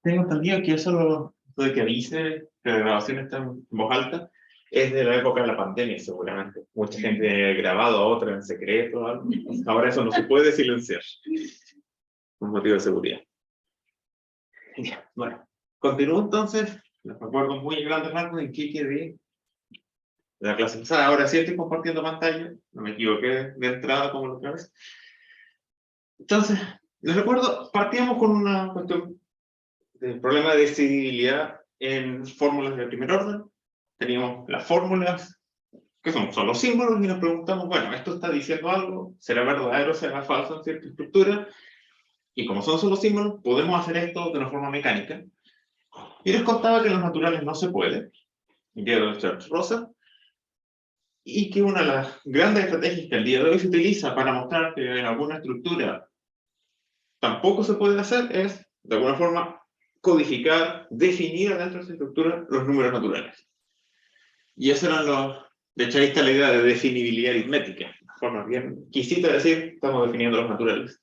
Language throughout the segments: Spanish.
tengo entendido que eso de que avise que la grabación está en voz alta es de la época de la pandemia, seguramente. Mucha gente ha grabado a otra en secreto, algo. Ahora eso no se puede silenciar, por motivo de seguridad. Ya, bueno, continúo entonces. Les recuerdo muy grandes rasgos en qué quedé de la clase pasada. Ahora sí estoy compartiendo pantalla, no me equivoqué de entrada como la otra vez. Entonces, les recuerdo, partíamos con una cuestión del problema de decidibilidad en fórmulas de primer orden. Teníamos las fórmulas, que son solo símbolos, y nos preguntamos, bueno, ¿esto está diciendo algo? ¿Será verdadero o será falso en cierta estructura? Y como son solo símbolos, podemos hacer esto de una forma mecánica. Y les contaba que en los naturales no se puede, Gödel, Church, Rosa, y que una de las grandes estrategias que al día de hoy se utiliza para mostrar que en alguna estructura tampoco se puede hacer es, de alguna forma, codificar, definir dentro de esa estructura los números naturales. Y eso eran los... De hecho, ahí está la idea de definibilidad aritmética. Una forma bien quisita de decir, estamos definiendo los naturales.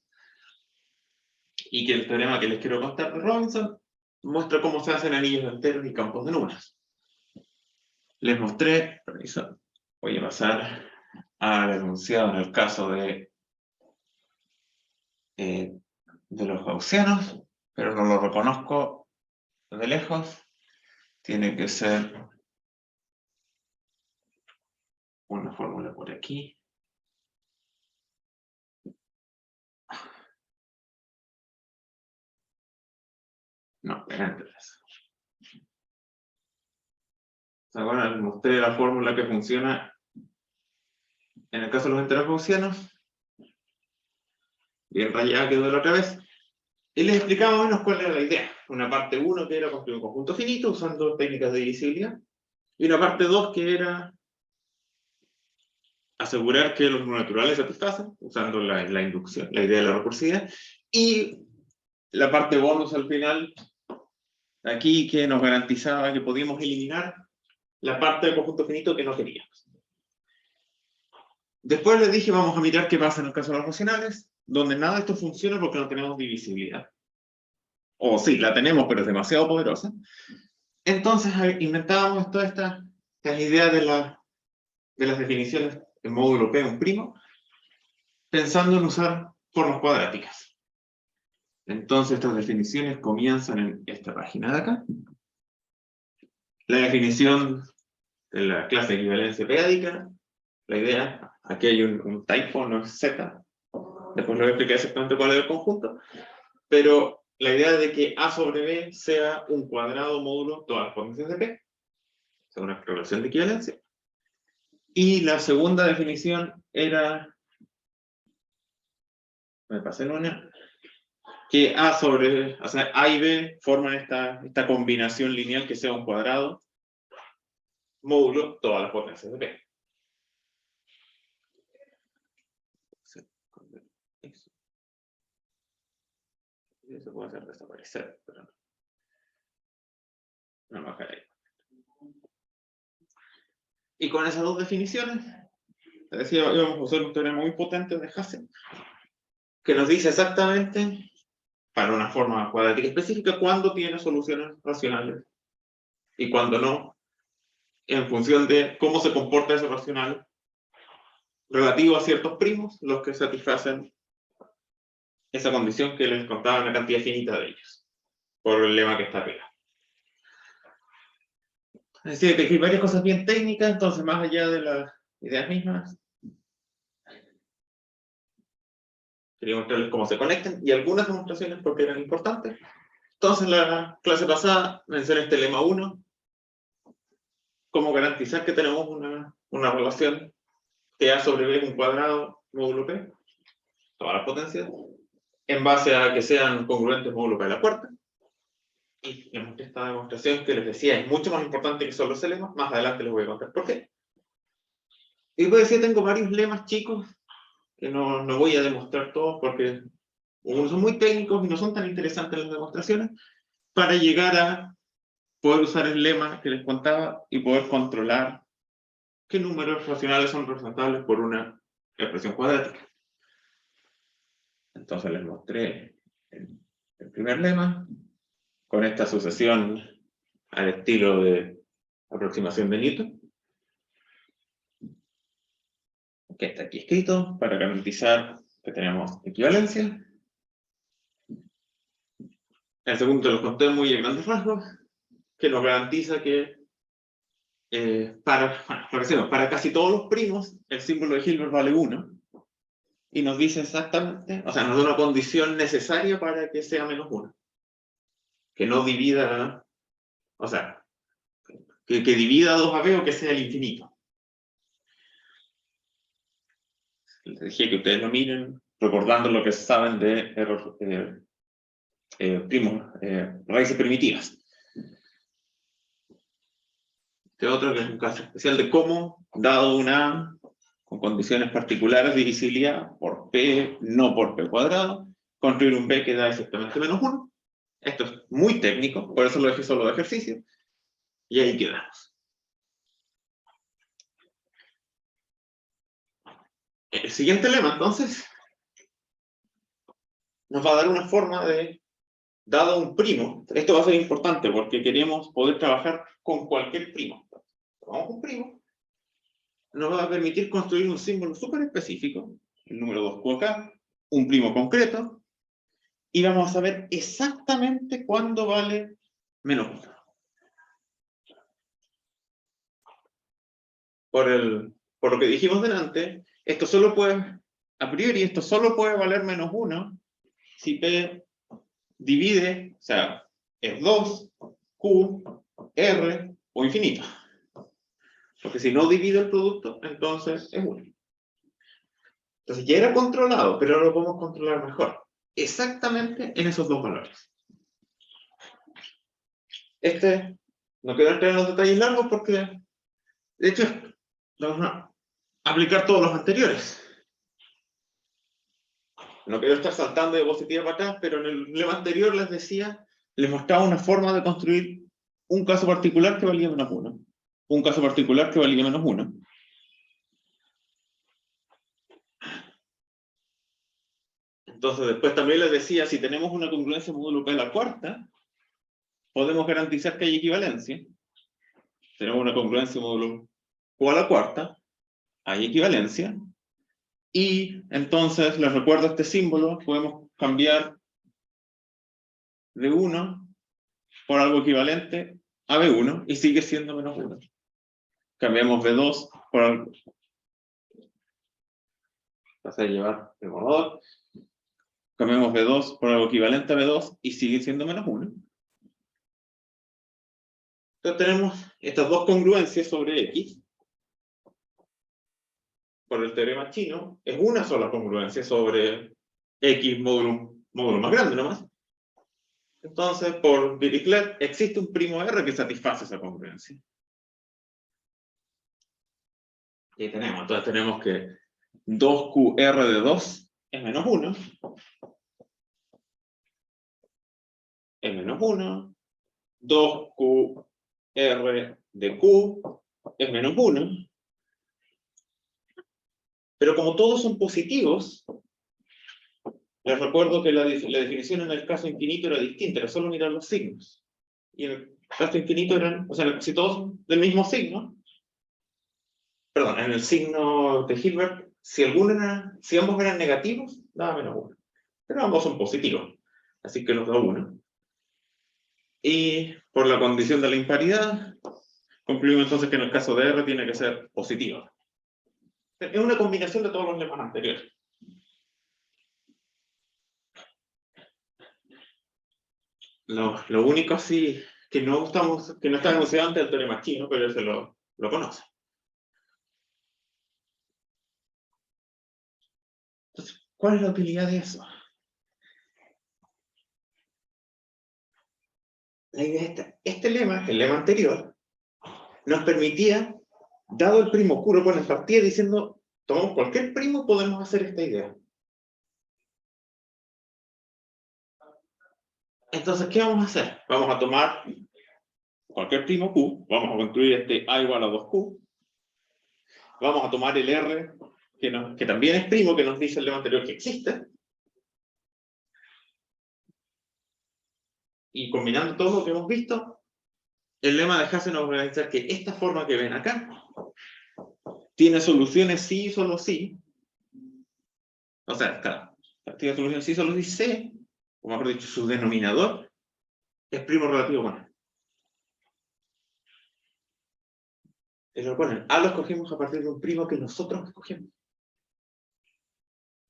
Y que el teorema que les quiero contar de Robinson muestra cómo se hacen anillos enteros y campos de números. Les mostré, permiso, voy a pasar al enunciado en el caso de los gaussianos, pero no lo reconozco de lejos. Tiene que ser una fórmula por aquí. No, enteros. Ahora les mostré la fórmula que funciona en el caso de los enteros gaussianos. Bien rayada quedó la otra vez. Y les explicaba menos cuál era la idea. Una parte 1 que era construir un conjunto finito usando técnicas de divisibilidad. Y una parte 2 que era asegurar que los naturales satisfacen usando la inducción, la idea de la recursividad. Y la parte bonus al final, aquí que nos garantizaba que podíamos eliminar la parte del conjunto finito que no queríamos. Después les dije, vamos a mirar qué pasa en el caso de los racionales, donde nada de esto funciona porque no tenemos divisibilidad. O sí, la tenemos, pero es demasiado poderosa. Entonces inventábamos todas estas ideas de las definiciones en módulo P, un primo, pensando en usar formas cuadráticas. Entonces estas definiciones comienzan en esta página de acá. La definición de la clase de equivalencia periódica. La idea, aquí hay un typo, no es Z. Después lo voy a explicar exactamente cuál es el conjunto. Pero la idea de que A sobre B sea un cuadrado módulo todas las potencias de P. Es una relación de equivalencia. Y la segunda definición era... Me pasé en una... Que A sobre... O sea, A y B forman esta combinación lineal que sea un cuadrado módulo todas las potencias de P. Eso puede hacer desaparecer, pero no me bajaré. Y con esas dos definiciones, te decía, íbamos a usar un teorema muy potente de Hasse, que nos dice exactamente, para una forma cuadrática específica, cuándo tiene soluciones racionales y cuándo no, en función de cómo se comporta ese racional relativo a ciertos primos, los que satisfacen esa condición que les contaba una cantidad finita de ellos, por el lema que está pegado. Es decir, que hay varias cosas bien técnicas, entonces más allá de las ideas mismas, quería mostrarles cómo se conectan y algunas demostraciones porque eran importantes. Entonces, la clase pasada mencioné este lema 1, cómo garantizar que tenemos una relación que A sobre B es un cuadrado módulo P, todas las potencias, en base a que sean congruentes módulo P a la cuarta. Y esta demostración que les decía es mucho más importante que solo ese lema, más adelante les voy a contar por qué. Y después decía, tengo varios lemas chicos que no voy a demostrar todos porque unos son muy técnicos y no son tan interesantes las demostraciones, para llegar a poder usar el lema que les contaba y poder controlar qué números racionales son representables por una expresión cuadrática. Entonces les mostré el primer lema, con esta sucesión al estilo de aproximación de Newton, que está aquí escrito para garantizar que tenemos equivalencia. El segundo lo conté muy a grandes rasgos, que nos garantiza que para casi todos los primos el símbolo de Hilbert vale 1, y nos dice exactamente, o sea, nos da una condición necesaria para que sea menos 1. Que no divida, o sea, que divida 2AB o que sea el infinito. Les dije que ustedes lo miren, recordando lo que saben de raíces primitivas. Este otro que es un caso especial de cómo, dado una con condiciones particulares de divisibilidad por P, no por P cuadrado, construir un B que da exactamente menos 1. Esto es muy técnico, por eso lo dejé solo de ejercicio, y ahí quedamos. El siguiente lema, entonces, nos va a dar una forma de, dado un primo, esto va a ser importante porque queremos poder trabajar con cualquier primo. Tomamos un primo, nos va a permitir construir un símbolo súper específico, el número 2Q acá, un primo concreto, y vamos a saber exactamente cuándo vale menos 1. Por lo que dijimos delante, esto solo puede, a priori, esto solo puede valer menos 1 si P divide, o sea, es 2, Q, R o infinito. Porque si no divido el producto, entonces es 1. Entonces ya era controlado, pero ahora lo podemos controlar mejor. Exactamente en esos dos valores. No quiero entrar en los detalles largos porque, de hecho, vamos a aplicar todos los anteriores. No quiero estar saltando de diapositiva para atrás, pero en el lema anterior les decía, les mostraba una forma de construir un caso particular que valía menos 1. Un caso particular que valía menos 1. Entonces después también les decía, si tenemos una congruencia módulo P a la cuarta, podemos garantizar que hay equivalencia. Tenemos una congruencia módulo Q a la cuarta, hay equivalencia. Y entonces, les recuerdo este símbolo, podemos cambiar de 1 por algo equivalente a B1 y sigue siendo menos 1. Cambiamos B2 por algo. Vas a llevar el borrador. Cambiamos B2 por algo equivalente a B2 y sigue siendo menos 1. Entonces tenemos estas dos congruencias sobre X. Por el teorema chino, es una sola congruencia sobre X módulo más grande nomás. Entonces, por Dirichlet, existe un primo R que satisface esa congruencia. Y tenemos, entonces tenemos que 2QR de 2 es menos 1. Es menos 1. 2QR de Q es menos 1. Pero como todos son positivos, les recuerdo que la definición en el caso infinito era distinta, era solo mirar los signos. Y en el caso infinito eran, o sea, si todos del mismo signo, perdón, en el signo de Hilbert, si ambos eran negativos, daba menos 1. Pero ambos son positivos, así que nos da 1. Y por la condición de la imparidad, concluimos entonces que en el caso de R tiene que ser positivo. Es una combinación de todos los lemas anteriores. Lo único así que no está enunciado antes del teorema chino, pero ese lo conoce. Entonces, ¿cuál es la utilidad de eso? La idea es esta. Este lema, el lema anterior, nos permitía, dado el primo puro, pues nos partía diciendo, tomamos cualquier primo, podemos hacer esta idea. Entonces, ¿qué vamos a hacer? Vamos a tomar cualquier primo Q, vamos a construir este A igual a 2Q, vamos a tomar el R, que también es primo, que nos dice el lema anterior que existe, y combinando todo lo que hemos visto, el lema de Hasse nos va a garantizar que esta forma que ven acá tiene soluciones sí y solo sí. O sea, claro, tiene soluciones sí y solo sí C, o mejor dicho, su denominador es primo relativo con A. Y lo ponen, A lo escogemos a partir de un primo que nosotros escogemos.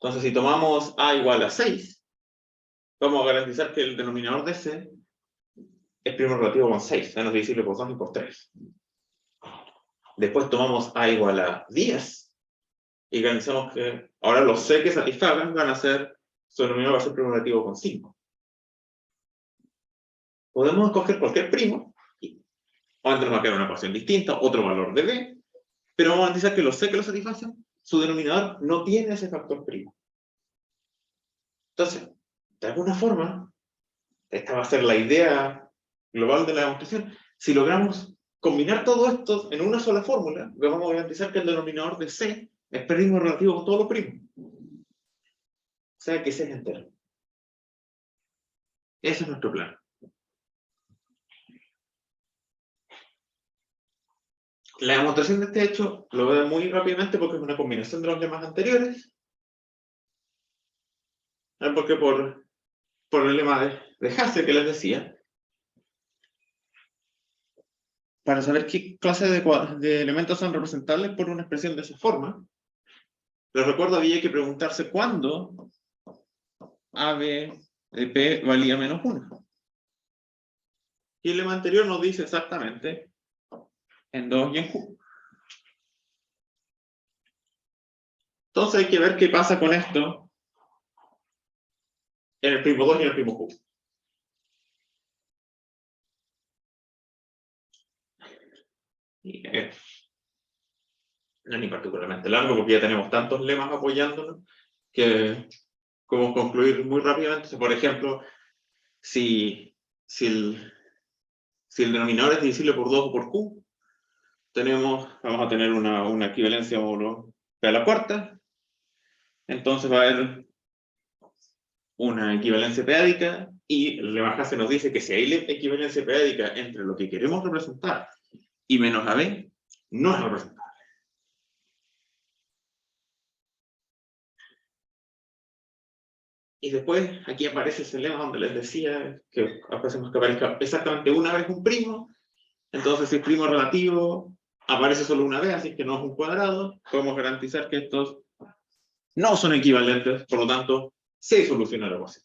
Entonces, si tomamos A igual a 6, vamos a garantizar que el denominador de C es primo relativo con 6, es divisible por 2 y por 3. Después tomamos A igual a 10 y garantizamos que ahora los C que satisfagan van a ser, su denominador va a ser primo relativo con 5. Podemos escoger cualquier primo, obviamente nos va a quedar una ecuación distinta, otro valor de B, pero vamos a garantizar que los C que lo satisfacen, su denominador no tiene ese factor primo. Entonces, de alguna forma, esta va a ser la idea global de la demostración. Si logramos combinar todo esto en una sola fórmula, vamos a garantizar que el denominador de C es primo relativo con todos los primos. O sea que C es entero. Ese es nuestro plan. La demostración de este hecho lo veo muy rápidamente porque es una combinación de los lemas anteriores. Porque por el lema de Hasse que les decía, para saber qué clase de elementos son representables por una expresión de esa forma, les recuerdo había que preguntarse cuándo AB de P valía menos 1. Y el lema anterior nos dice exactamente en 2 y en Q. Entonces hay que ver qué pasa con esto en el primo 2 y en el primo Q. Y, no es ni particularmente largo porque ya tenemos tantos lemas apoyándonos que podemos concluir muy rápidamente. Por ejemplo, si el denominador es divisible por 2 o por Q, vamos a tener una equivalencia módulo P a la cuarta. Entonces va a haber una equivalencia peádica y el lema Hasse nos dice que si hay equivalencia peádica entre lo que queremos representar y menos AB, no es representable. Y después aquí aparece ese lema donde les decía que hacemos que aparezca exactamente una vez un primo. Entonces si es primo relativo aparece solo una vez, así que no es un cuadrado. Podemos garantizar que estos no son equivalentes, por lo tanto se soluciona la ecuación.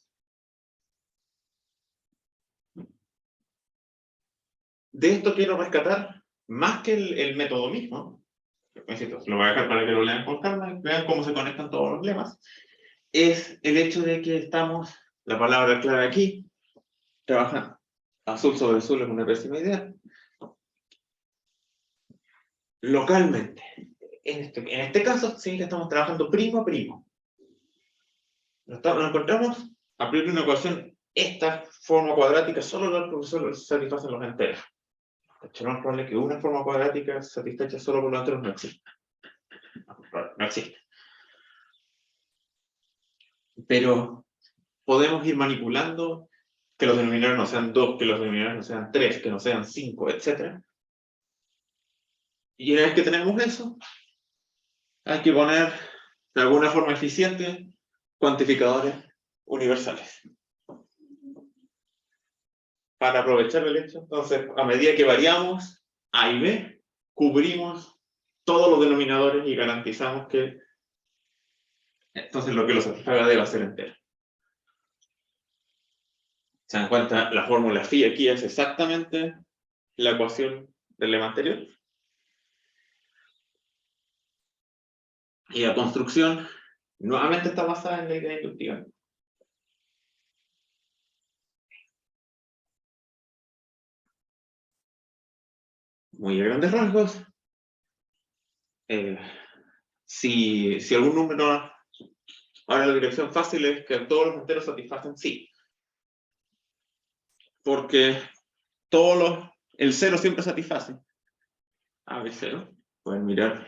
De esto quiero rescatar más que el método mismo, lo voy a dejar para que lo lean con calma y vean cómo se conectan todos los lemas, es el hecho de que estamos, la palabra clave aquí, trabaja azul sobre azul es una pésima idea, localmente. En este caso sí que estamos trabajando primo a primo. Nos encontramos a priori una ecuación, esta forma cuadrática solo satisfacen los enteros. De hecho, no es probable que una forma cuadrática satisfecha solo por los enteros no exista. No existe. Pero podemos ir manipulando que los denominadores no sean 2, que los denominadores no sean 3, que no sean 5, etc. Y una vez que tenemos eso, hay que poner de alguna forma eficiente cuantificadores universales. Para aprovechar el hecho, entonces, a medida que variamos A y B, cubrimos todos los denominadores y garantizamos que entonces lo que lo satisfaga debe ser entero. ¿Se dan cuenta? La fórmula phi aquí es exactamente la ecuación del lema anterior. Y la construcción nuevamente está basada en la idea inductiva. Muy a grandes rasgos. Si algún número... Ahora la dirección fácil es que todos los enteros satisfacen sí. Porque el 0 siempre satisface. A, B, 0. Pueden mirar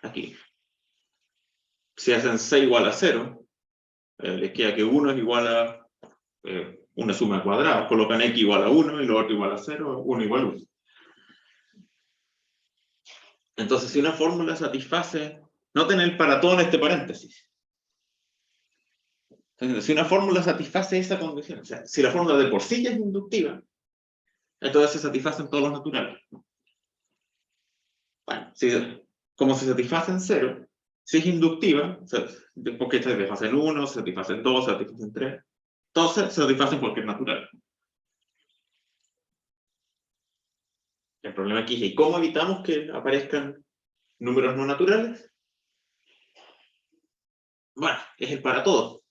aquí. Si hacen C igual a 0, les queda que 1 es igual a una suma de cuadrados, colocan x igual a 1 y lo otro igual a 0, 1 igual a 1. Entonces, si una fórmula satisface, noten el para todo en este paréntesis. Entonces, si una fórmula satisface esa condición, o sea, si la fórmula de por sí ya es inductiva, entonces se satisfacen todos los naturales. Bueno, como se satisface en 0, si es inductiva, o sea, porque se satisfacen 1, se satisfacen 2, se satisfacen 3, entonces se satisfacen cualquier natural. El problema aquí es, ¿y cómo evitamos que aparezcan números no naturales? Bueno, es el para todo.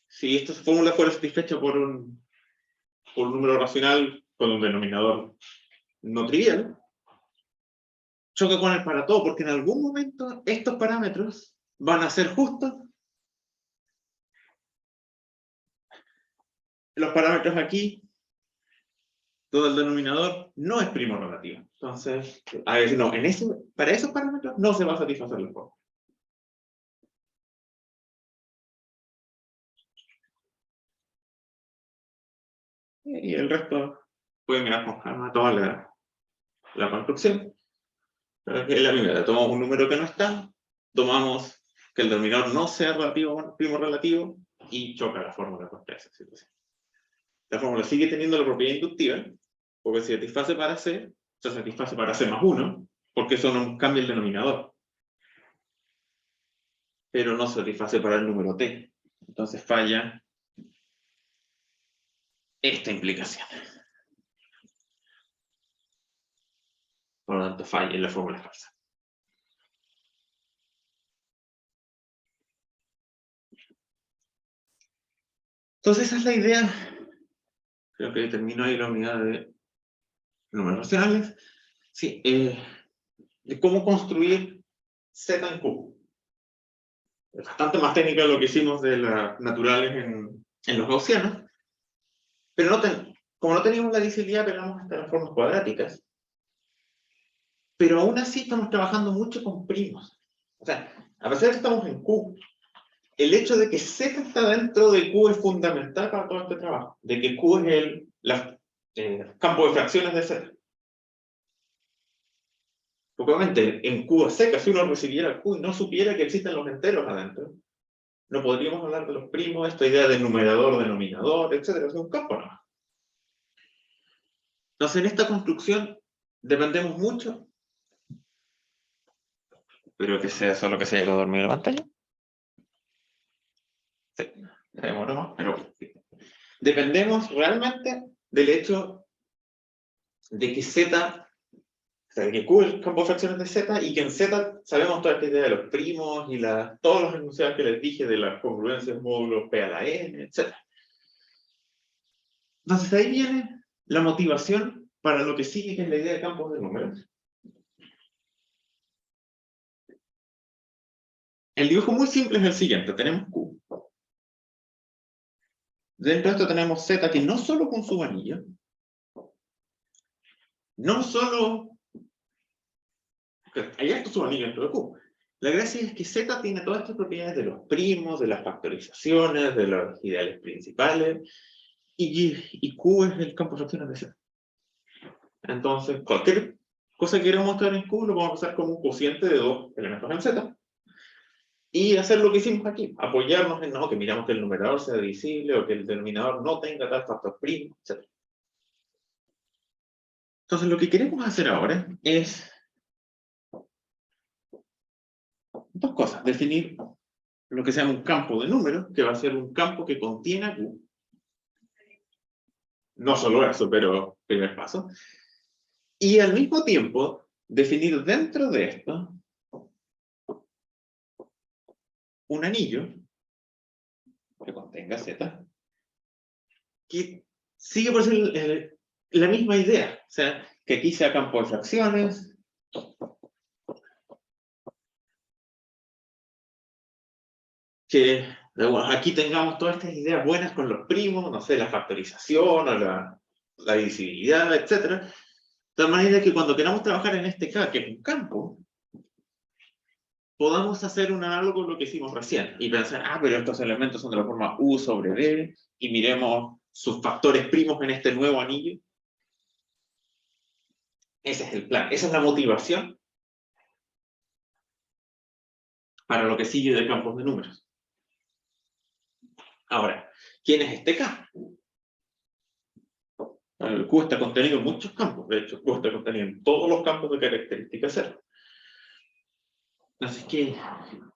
Si esta fórmula fuera satisfecha por un número racional con un denominador no trivial, choca con el para todo, porque en algún momento estos parámetros van a ser justos. Los parámetros aquí, todo el denominador no es primo relativo. Entonces, a ver, no, para esos parámetros no se va a satisfacer la fórmula. Y el resto pueden mirar con calma toda la construcción. Pero es la primera, tomamos un número que no está, tomamos que el denominador no sea relativo, primo relativo, y choca la fórmula contra esa situación. La fórmula sigue teniendo la propiedad inductiva, porque si satisface para C, se satisface para C más 1, porque eso no cambia el denominador. Pero no se satisface para el número T. Entonces falla esta implicación. Por lo tanto, falla en la fórmula falsa. Entonces esa es la idea. Creo que terminó ahí la unidad de números racionales. Sí, de cómo construir Z en Q. Es bastante más técnica de lo que hicimos de las naturales en los gaussianos. Pero noten, como no teníamos la disciplina, pegamos hasta las formas cuadráticas. Pero aún así estamos trabajando mucho con primos. O sea, a pesar de que estamos en Q, el hecho de que Z está dentro de Q es fundamental para todo este trabajo. De que Q es el campo de fracciones de Z. Porque obviamente en Q a seca, si uno recibiera Q y no supiera que existen los enteros adentro, no podríamos hablar de los primos, esta idea de numerador, denominador, etc. Es un campo nomás. Entonces en esta construcción dependemos mucho. Espero que sea solo que se haya dormido la pantalla. Sí, se demoró más, pero dependemos realmente del hecho de que Z, o sea, que Q es el campo de fracciones de Z, y que en Z sabemos toda esta idea de los primos y todos los enunciados que les dije de las congruencias módulos P a la N, etc. Entonces ahí viene la motivación para lo que sigue, que es la idea de campos de números. El dibujo muy simple es el siguiente. Tenemos Q. Dentro de esto tenemos Z, que no solo con su anillo, no solo... Hay estos subanillos dentro de Q. La gracia es que Z tiene todas estas propiedades de los primos, de las factorizaciones, de los ideales principales, y Q es el campo de fracciones de Z. Entonces, cualquier cosa que queramos mostrar en Q lo vamos a hacer como un cociente de dos elementos en Z. Y hacer lo que hicimos aquí, apoyarnos en que miramos que el numerador sea divisible o que el denominador no tenga tal factor primo, etc. Entonces lo que queremos hacer ahora es dos cosas. Definir lo que se llama un campo de números, que va a ser un campo que contiene a Q. No solo eso, pero primer paso. Y al mismo tiempo, definir dentro de esto un anillo que contenga Z, que sigue por ser la misma idea. O sea, que aquí sea campo de fracciones, que aquí tengamos todas estas ideas buenas con los primos, no sé, la factorización o la divisibilidad, etc. De tal manera que cuando queramos trabajar en este K, que es un campo, podamos hacer un análogo a lo que hicimos recién y pensar, pero estos elementos son de la forma U sobre D, y miremos sus factores primos en este nuevo anillo. Ese es el plan, esa es la motivación para lo que sigue de campos de números. Ahora, ¿quién es este K? El Q está contenido en muchos campos, de hecho, Q está contenido en todos los campos de característica cero. Así que,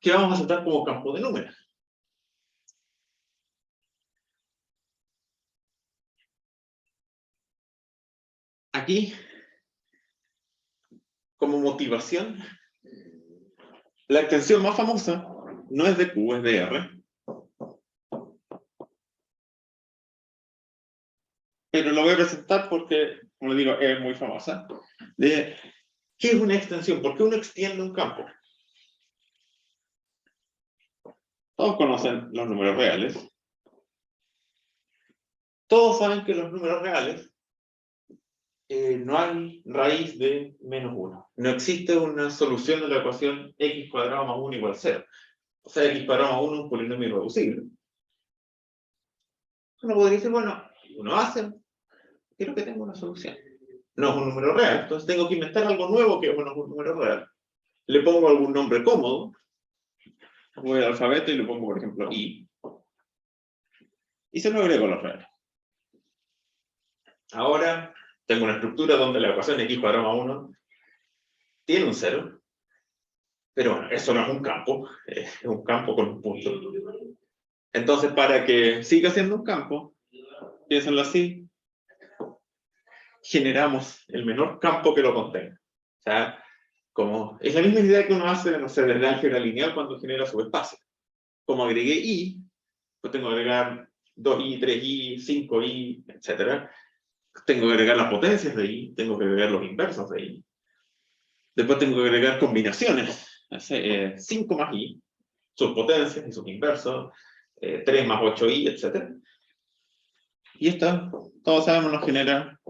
¿qué vamos a aceptar como campo de números? Aquí, como motivación, la extensión más famosa no es de Q, es de R. Pero lo voy a presentar porque, como le digo, es muy famosa. ¿Qué es una extensión? ¿Por qué uno extiende un campo? Todos conocen los números reales. Todos saben que los números reales no hay raíz de menos 1. No existe una solución de la ecuación x cuadrado más 1 igual a 0. O sea, x cuadrado más 1 es un polinomio irreducible. Uno podría decir, bueno, uno hace, quiero que tenga una solución. No es un número real, entonces tengo que inventar algo nuevo que bueno, es un número real. Le pongo algún nombre cómodo, voy al alfabeto y le pongo, por ejemplo, i. Y se lo agrego a los reales. Ahora tengo una estructura donde la ecuación x cuadrado más 1 tiene un 0. Pero bueno, eso no es un campo, es un campo con un punto. Entonces, para que siga siendo un campo, piénsenlo así, generamos el menor campo que lo contenga. O sea, es la misma idea que uno hace, no sé, desde álgebra lineal cuando genera subespacio. Como agregué i, pues tengo que agregar 2i, 3i, 5i, etc. Tengo que agregar las potencias de i, tengo que agregar los inversos de i. Después tengo que agregar combinaciones, 5 más i, sus potencias y sus inversos, 3 más 8i, etc. Y esto, todos sabemos, nos genera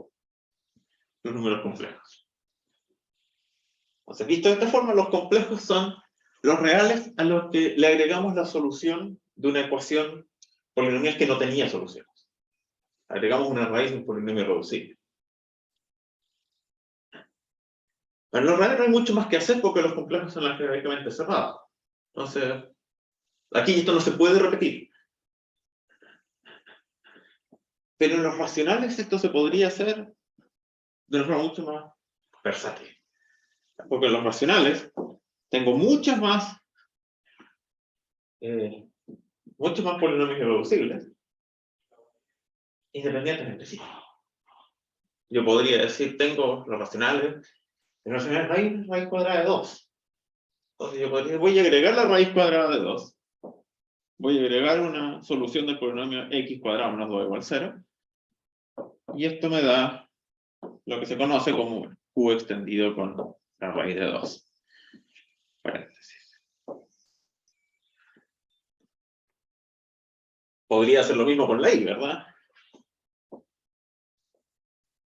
los números complejos. Entonces, visto de esta forma, los complejos son los reales a los que le agregamos la solución de una ecuación polinomial que no tenía soluciones. Agregamos una raíz de un polinomio reducible. Pero en los reales no hay mucho más que hacer porque los complejos son algebraicamente cerrados. Entonces, aquí esto no se puede repetir. Pero en los racionales esto se podría hacer de una forma mucho más versátil. Porque en los racionales tengo muchos más polinomios irreducibles independientes entre sí. Yo podría decir, tengo los racionales raíz cuadrada de 2. Entonces yo podría decir, voy a agregar la raíz cuadrada de 2. Voy a agregar una solución del polinomio x cuadrado menos 2 igual a 0. Y esto me da lo que se conoce como q extendido con la raíz de 2. Paréntesis. Podría hacer lo mismo con la y, ¿verdad?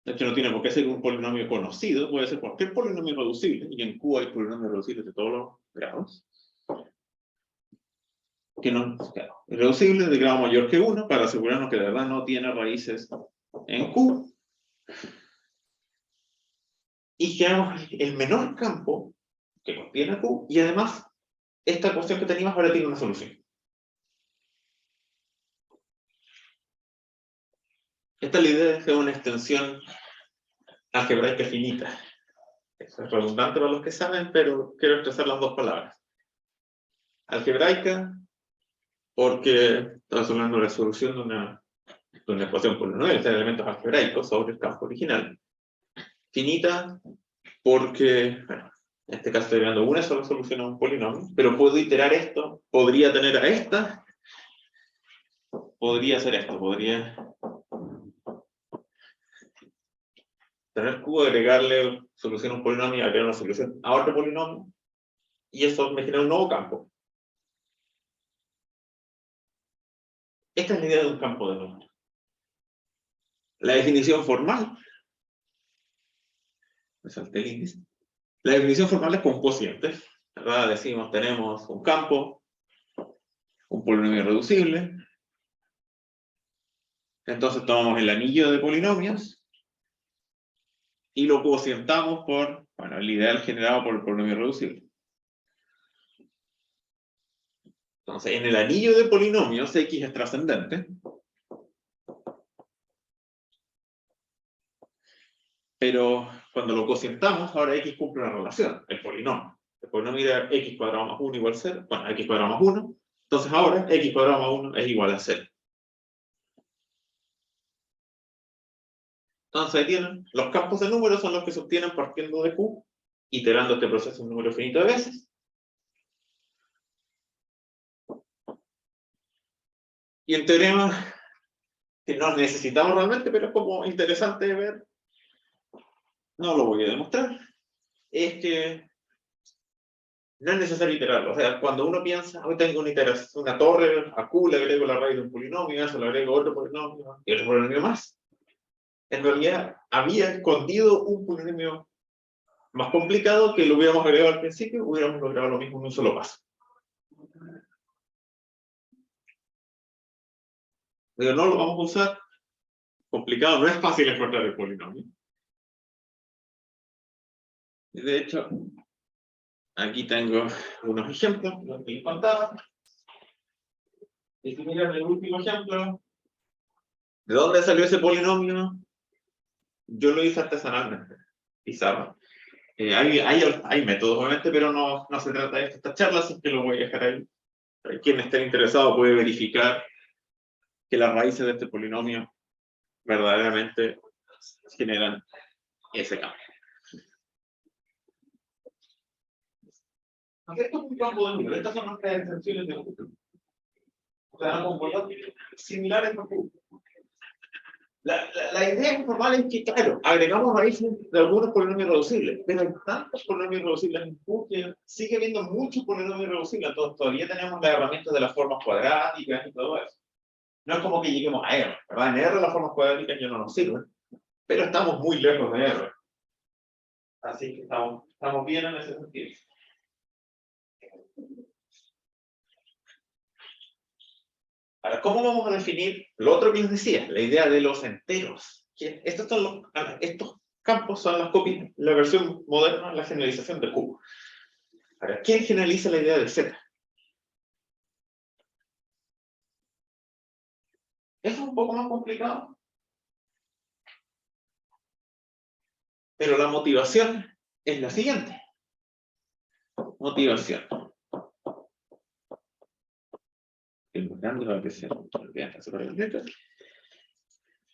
De hecho, no tiene por qué ser un polinomio conocido, puede ser cualquier polinomio reducible, y en Q hay polinomios reducibles de todos los grados. Que no, claro, reducible de grado mayor que 1, para asegurarnos que de verdad no tiene raíces en Q. Y generamos el menor campo que contiene Q, y además, esta ecuación que teníamos ahora tiene una solución. Esta es la idea de una extensión algebraica finita. Eso es redundante para los que saben, pero quiero expresar las dos palabras. Algebraica, porque estamos hablando de la solución de una ecuación polinomial, de elementos algebraicos sobre el campo original. Finita, porque, bueno, en este caso estoy dando una sola solución a un polinomio, pero puedo iterar esto, podría tener a esta, podría hacer esto, podría tener Q, agregarle solución a un polinomio, agregar una solución a otro polinomio, y eso me genera un nuevo campo. Esta es la idea de un campo de números. La definición formal, me salté el índice. La definición formal es con cocientes. ¿verdad? Decimos, tenemos un campo, un polinomio reducible. Entonces tomamos el anillo de polinomios y lo cocientamos por, bueno, el ideal generado por el polinomio reducible. Entonces, en el anillo de polinomios, X es trascendente. Pero cuando lo cocientamos, ahora X cumple una relación, el polinomio. El polinomio era X cuadrado más 1 igual a 0. Bueno, X cuadrado más 1. Entonces ahora X cuadrado más 1 es igual a 0. Entonces ahí tienen, los campos de números son los que se obtienen partiendo de Q, iterando este proceso un número finito de veces. Y el teorema, que no necesitamos realmente, pero es como interesante de ver, no lo voy a demostrar, es que no es necesario iterarlo. O sea, cuando uno piensa, hoy tengo una iteración, una torre, a Q le agrego la raíz de un polinomio, a eso le agrego otro polinomio, y otro polinomio más. En realidad, había escondido un polinomio más complicado que lo hubiéramos agregado al principio, hubiéramos logrado lo mismo en un solo paso. Pero no lo vamos a usar. Complicado, no es fácil encontrar el polinomio. Y de hecho, aquí tengo unos ejemplos, los que les contaba. Y si miran el último ejemplo, ¿de dónde salió ese polinomio? Yo lo hice artesanalmente, pizarra. Hay métodos, obviamente, pero no se trata de esta charla, así que lo voy a dejar ahí. Quien esté interesado puede verificar que las raíces de este polinomio verdaderamente generan ese campo. Aunque esto es un campo de números, estas son nuestras extensiones de números. O sea, no comportamientos similares a Q. La idea informal es que, claro, agregamos raíces de algunos polinomios reducibles, pero hay tantos polinomios reducibles en Q que sigue habiendo muchos polinomios reducibles, entonces todavía tenemos las herramientas de las formas cuadráticas y todo eso. No es como que lleguemos a R, ¿verdad? En R las formas cuadráticas ya no nos sirven, pero estamos muy lejos de R. Así que estamos bien en ese sentido. Ahora, ¿cómo vamos a definir lo otro que les decía? La idea de los enteros. Estos campos son las copias, la versión moderna, la generalización de Q. Ahora, ¿quién generaliza la idea de Z? Eso es un poco más complicado. Pero la motivación es la siguiente. Motivación.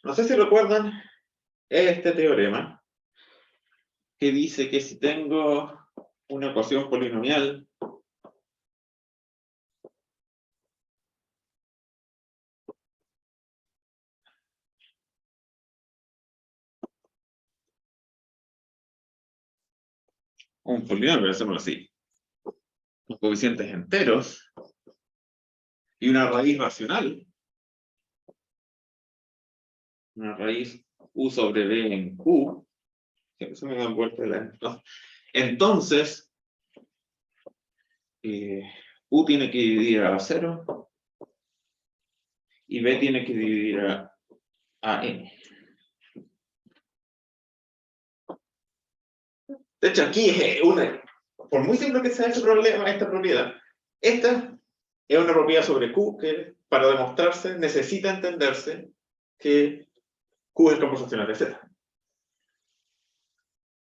No sé si recuerdan este teorema que dice que si tengo una ecuación polinomial un polinomio, hacemos así, los coeficientes enteros y una raíz racional, una raíz u sobre b en q, que se me dan vuelta no. Entonces, u tiene que dividir a 0 y b tiene que dividir a n. De hecho, aquí es por muy simple que sea este problema, esta propiedad, esta es una propiedad sobre Q que, para demostrarse, necesita entenderse que Q es el campo funcional de Z.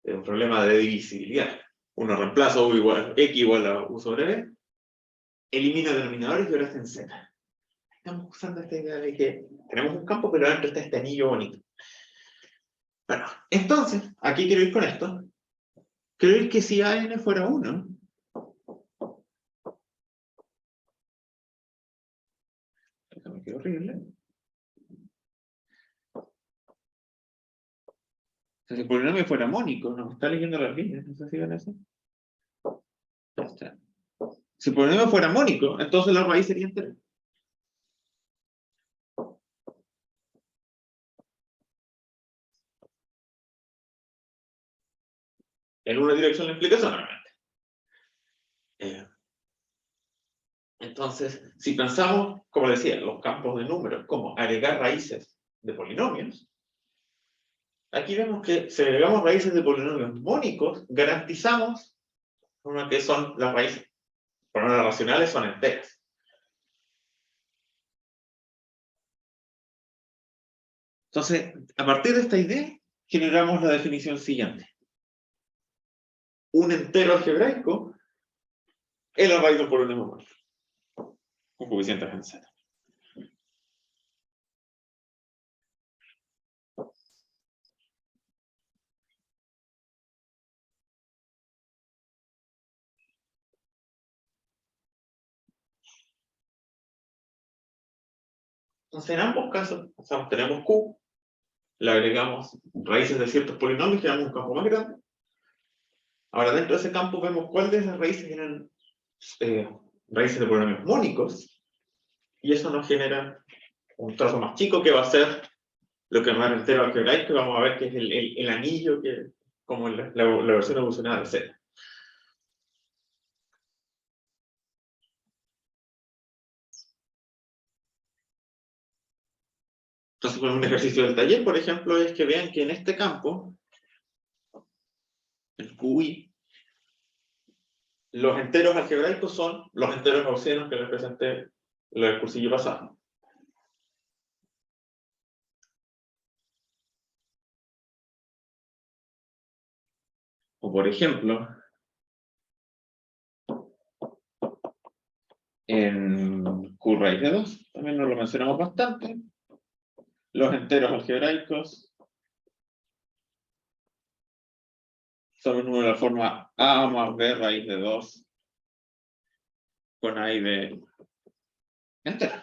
Es un problema de divisibilidad. Uno reemplaza X igual a U sobre B, elimina denominadores y ahora está en Z. Estamos usando esta idea de que tenemos un campo, pero adentro está este anillo bonito. Bueno, entonces, aquí quiero ir con esto. Quiero ir que si AN fuera 1, esto me quedó horrible. Si el polinomio fuera mónico, nos está leyendo las líneas, no sé si ven eso. Ya está. Si el polinomio fuera mónico, entonces la raíz sería entera. En una dirección la explicación, realmente. Entonces, si pensamos, como decía, los campos de números, como agregar raíces de polinomios, aquí vemos que si agregamos raíces de polinomios mónicos, garantizamos que son las raíces, por las racionales son enteras. Entonces, a partir de esta idea, generamos la definición siguiente. Un entero algebraico es la raíz de un polinomio mónico, con coeficientes en Z. Entonces, en ambos casos, o sea, tenemos Q, le agregamos raíces de ciertos polinomios, generamos un campo más grande. Ahora, dentro de ese campo vemos cuáles de esas raíces eran raíces de polinomios mónicos, y eso nos genera un trozo más chico que va a ser lo que llamamos entero algebraico, que vamos a ver que es el anillo, que, como la versión evolucionada de Z. Entonces, un ejercicio del taller, por ejemplo, es que vean que en este campo, el QI, los enteros algebraicos son los enteros gaussianos que les presenté en el cursillo pasado. O por ejemplo, en Q raíz de 2, también nos lo mencionamos bastante, los enteros algebraicos son un número de la forma A más B raíz de 2 con A y B entera.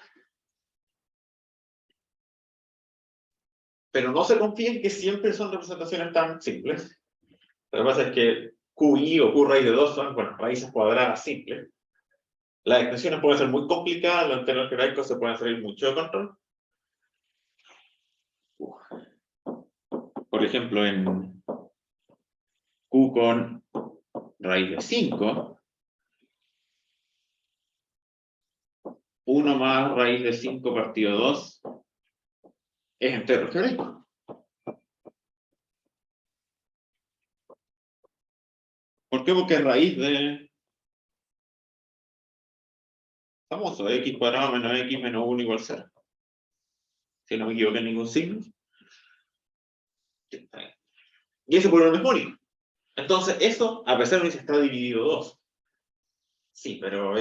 Pero no se confíen que siempre son representaciones tan simples. Lo que pasa es que QI o Q raíz de 2 son, bueno, raíces cuadradas simples. Las extensiones pueden ser muy complicadas, los enteros algebraicos se pueden salir mucho de control. Por ejemplo, en Q con raíz de 5, 1 más raíz de 5 partido 2 es entero algebraico. ¿Por qué? Porque es raíz de famoso, x cuadrado menos x menos 1 igual 0. Si no me equivoco en ningún signo. Y ese polinomio es mónico. Entonces, eso, a pesar de que está dividido 2. Sí, pero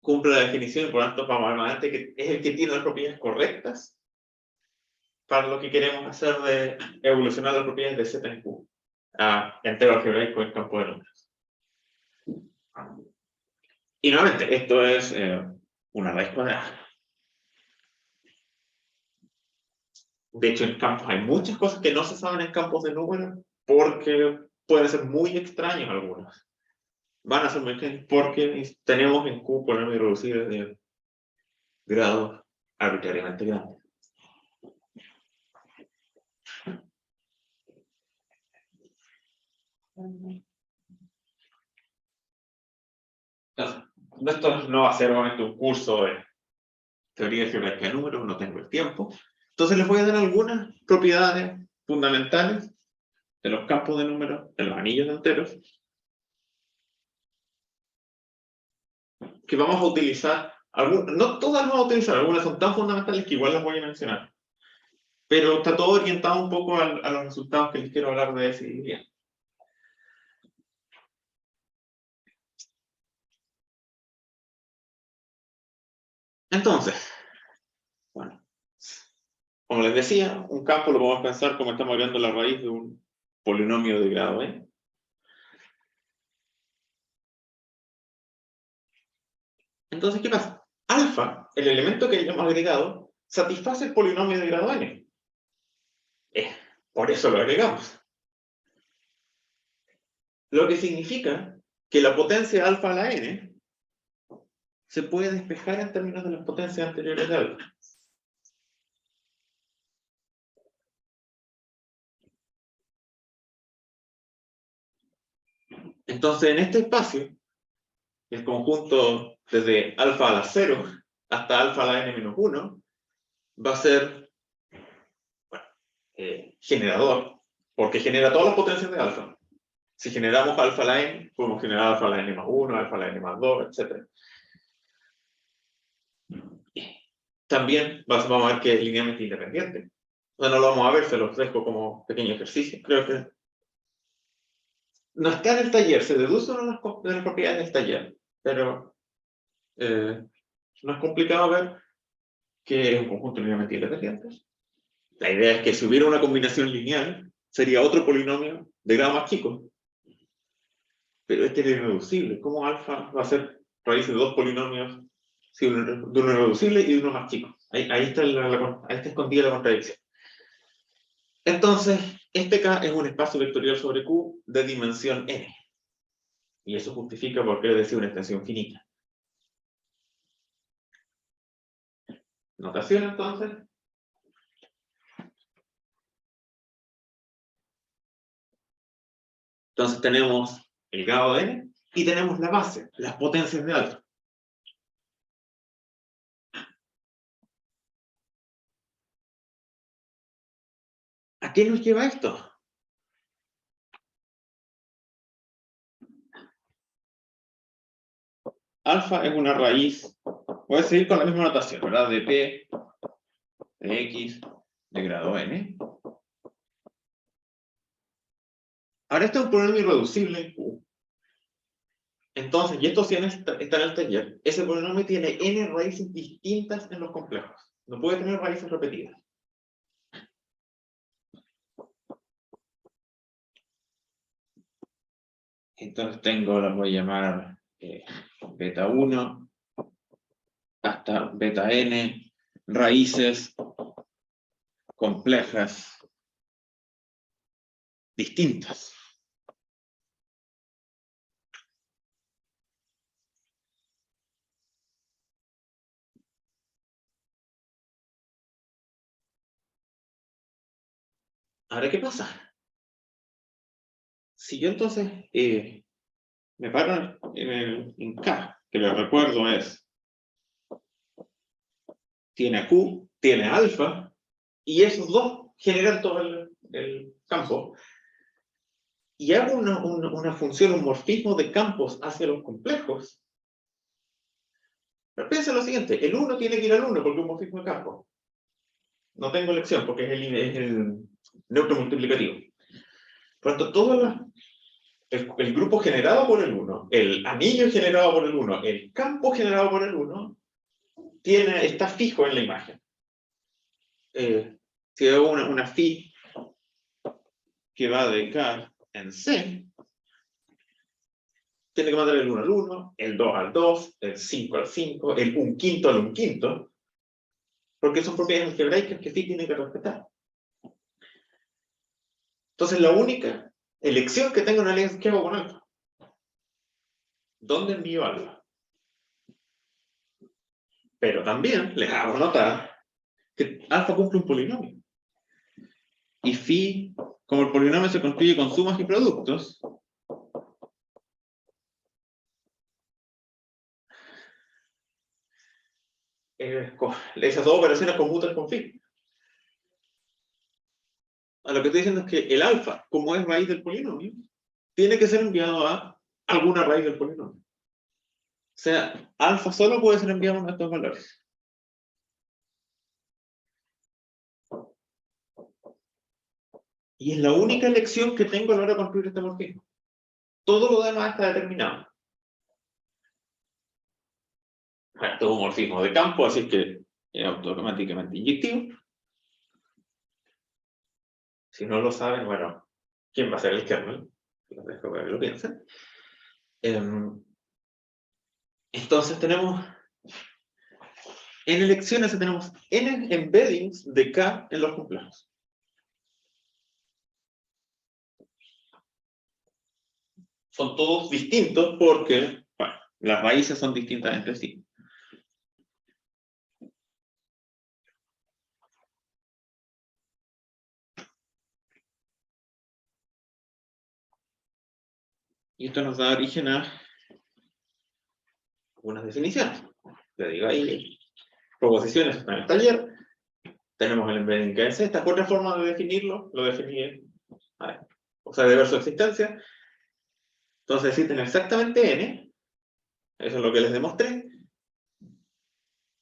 cumple la definición y por lo tanto vamos a ver más adelante que es el que tiene las propiedades correctas para lo que queremos hacer de evolucionar las propiedades de Z en Q a entero algebraico en campo de números. Y nuevamente, esto es una raíz cuadrada. De hecho, en campos hay muchas cosas que no se saben en campos de números porque pueden ser muy extraños algunos. Van a ser muy extraños porque tenemos en Q polinomios reducibles de grado arbitrariamente grande. Entonces, esto no va a ser obviamente un curso de teoría geográfica de números, no tengo el tiempo. Entonces les voy a dar algunas propiedades fundamentales de los campos de números, de los anillos enteros, que vamos a utilizar. No todas las vamos a utilizar, algunas son tan fundamentales que igual las voy a mencionar. Pero está todo orientado un poco a los resultados que les quiero hablar de ese día. Entonces, bueno, como les decía, un campo lo podemos pensar como estamos viendo la raíz de un polinomio de grado n. Entonces, ¿qué pasa? Alfa, el elemento que hayamos agregado, satisface el polinomio de grado n. Por eso lo agregamos. Lo que significa que la potencia alfa a la n se puede despejar en términos de las potencias anteriores de alfa. Entonces, en este espacio, el conjunto desde alfa a la 0 hasta alfa a la n-1 va a ser generador, porque genera todas las potencias de alfa. Si generamos alfa a la n, podemos generar alfa a la n+1, alfa a la n+2, etc. También vamos a ver que es linealmente independiente. O sea, no lo vamos a ver, se los dejo como pequeño ejercicio. Creo que no está en el taller, se deduce de las propiedades del taller, pero no es complicado ver que es un conjunto linealmente independiente. La idea es que si hubiera una combinación lineal, sería otro polinomio de grado más chico. Pero este es irreducible. ¿Cómo alfa va a ser raíz de dos polinomios de uno irreducible y de uno más chico? Ahí está escondida la contradicción. Entonces, este K es un espacio vectorial sobre Q de dimensión n. Y eso justifica por qué decir una extensión finita. Notación, entonces. Entonces tenemos el grado de n y tenemos la base, las potencias de alfa. ¿A qué nos lleva esto? Alfa es una raíz, voy a seguir con la misma notación, ¿verdad? De P, de X, de grado n. Ahora este es un polinomio irreducible en Q. Entonces, y esto sí está en el taller, ese polinomio tiene n raíces distintas en los complejos. No puede tener raíces repetidas. Entonces las voy a llamar beta 1 hasta beta n, raíces complejas distintas. Ahora, ¿qué pasa? Si yo entonces me paro en K, que lo recuerdo es, tiene a Q, tiene a alfa, y esos dos generan todo el campo, y hago una función, un morfismo de campos hacia los complejos. Pero piensa lo siguiente, el 1 tiene que ir al 1 porque es un morfismo de campo. No tengo elección porque es el neutro multiplicativo. Por lo tanto, todo el grupo generado por el 1, el anillo generado por el 1, el campo generado por el 1, está fijo en la imagen. Si hago una phi que va de K en C, tiene que mandar el 1 al 1, el 2 al 2, el 5 al 5, el 1/5 al 1/5, porque son propiedades algebraicas que sí tiene que respetar. Entonces, la única elección que tengo en realidad es qué hago con alfa. ¿Dónde envío alfa? Pero también les hago notar que alfa cumple un polinomio. Y phi, como el polinomio se construye con sumas y productos, esas dos operaciones conmutan con phi. A lo que estoy diciendo es que el alfa, como es raíz del polinomio, tiene que ser enviado a alguna raíz del polinomio. O sea, alfa solo puede ser enviado a estos valores. Y es la única elección que tengo a la hora de construir este morfismo. Todo lo demás está determinado. Esto es un morfismo de campo, así que es automáticamente inyectivo. Si no lo saben, bueno, ¿quién va a ser el kernel? Los dejo para que lo piensen. Entonces tenemos, en elecciones tenemos n embeddings de K en los complejos. Son todos distintos porque, bueno, las raíces son distintas entre sí. Y esto nos da origen a algunas definiciones. Le digo ahí, proposiciones están en el taller, tenemos el embedding que es esta, otra forma de definirlo, lo definí, o sea, de ver su existencia. Entonces existen exactamente n, eso es lo que les demostré.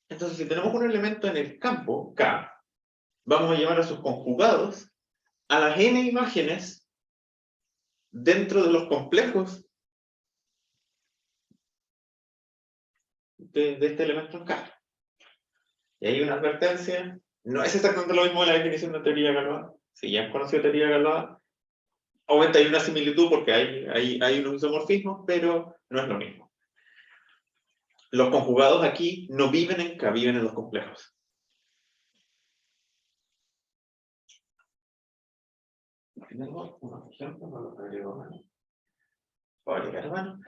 Entonces si tenemos un elemento en el campo, K, vamos a llevar a sus conjugados a las n imágenes dentro de los complejos de este elemento en K. Y hay una advertencia, no es exactamente lo mismo de la definición de teoría de Galois. Si ya han conocido teoría de Galois, obviamente hay una similitud porque hay unos isomorfismos, pero no es lo mismo. Los conjugados aquí no viven en K, viven en los complejos. Tengo unos ejemplos, no los agrego a mano. Voy a agregar a mano.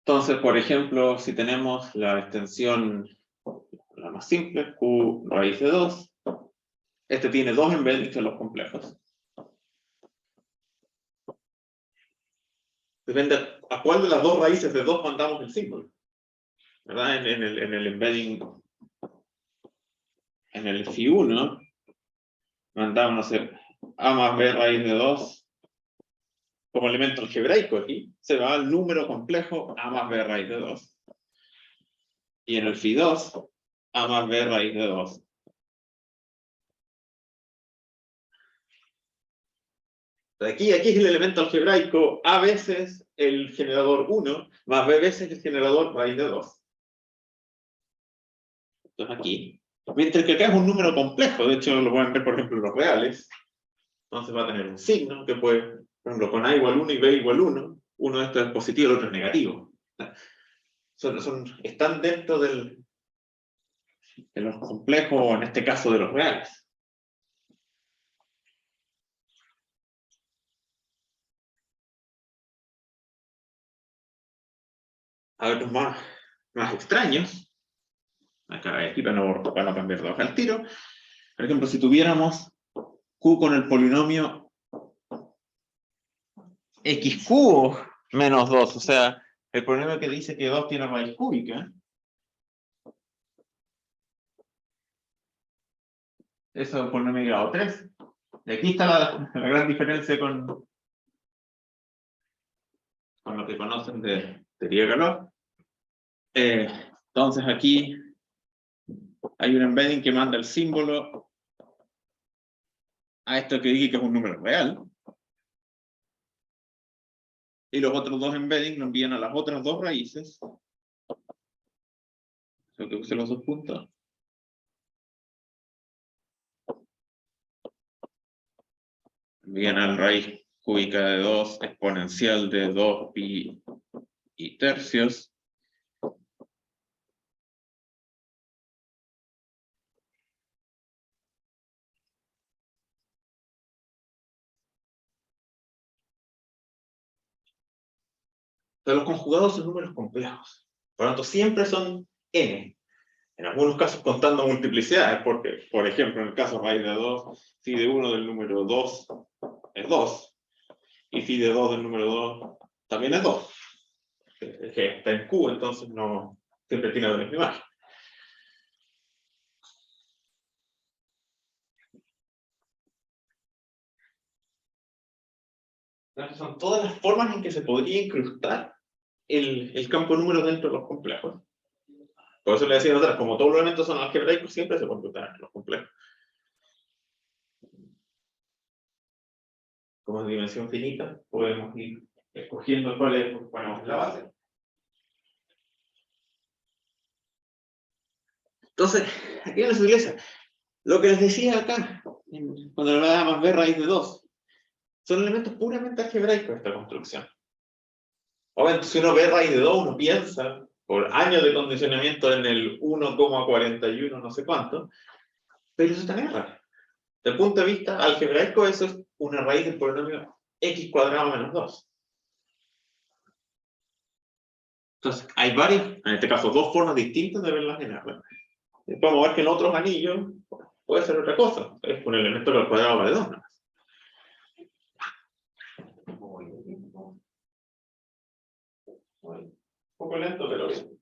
Entonces, por ejemplo, si tenemos la extensión, la más simple, Q raíz de 2, este tiene dos embeddings en los complejos. Depende a cuál de las dos raíces de 2 mandamos el símbolo. ¿Verdad? En el embedding, en el phi1, mandamos, no sé, A más B raíz de 2, como elemento algebraico aquí, se va al número complejo A más B raíz de 2. Y en el phi2, A más B raíz de 2. Aquí es el elemento algebraico, A veces el generador 1, más B veces el generador raíz de 2. Entonces aquí, mientras que acá es un número complejo, de hecho lo pueden ver por ejemplo en los reales, entonces va a tener un signo que puede, por ejemplo, con A igual 1 y B igual 1, uno de estos es positivo y el otro es negativo. Están dentro de los complejos, o en este caso de los reales. A ver, más extraños. Aquí van a cambiar de hoja al tiro. Por ejemplo, si tuviéramos Q con el polinomio x cubo menos 2, o sea, el polinomio que dice que 2 tiene raíz cúbica. Eso es el polinomio de grado 3. Y aquí está la gran diferencia con lo que conocen de teoría de Galois. Entonces aquí hay un embedding que manda el símbolo a esto que dije que es un número real. Y los otros dos embeddings lo envían a las otras dos raíces. Creo que use los dos puntos. Envían a la raíz cúbica de 2 exponencial de 2 pi y tercios. Pero los conjugados son números complejos. Por lo tanto, siempre son n. En algunos casos contando multiplicidades, porque, por ejemplo, en el caso raíz de 2, phi de 1 del número 2 es 2. Y phi de 2 del número 2 también es 2. Es que está en Q, entonces no siempre tiene la misma imagen. Entonces son todas las formas en que se podría incrustar el campo número dentro de los complejos. Por eso le decía otra, como todos los elementos son algebraicos, siempre se pueden incrustar en los complejos. Como es de dimensión finita, podemos ir escogiendo cuál es, ponemos la base. Entonces, aquí en la sutileza, lo que les decía acá, cuando hablaba más b raíz de 2, son elementos puramente algebraicos de esta construcción. Obviamente, si uno ve raíz de 2, uno piensa, por años de condicionamiento en el 1,41 no sé cuánto, pero eso también es raro. Desde el punto de vista algebraico, eso es una raíz del polinomio x cuadrado menos 2. Entonces, hay varias, en este caso, dos formas distintas de ver las enanas. Podemos ver que en otros anillos puede ser otra cosa. Es un elemento que al cuadrado vale 2. poco lento, pero bien.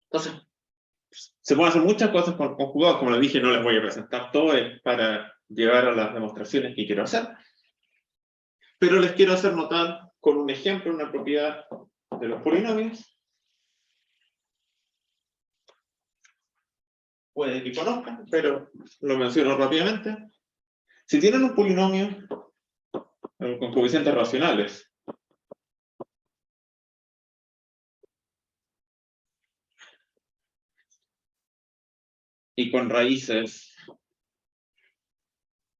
Entonces, se pueden hacer muchas cosas con conjugados. Como les dije, no les voy a presentar todo, es para llegar a las demostraciones que quiero hacer. Pero les quiero hacer notar con un ejemplo, una propiedad de los polinomios. Puede que conozcan, pero lo menciono rápidamente. Si tienen un polinomio con coeficientes racionales, y con raíces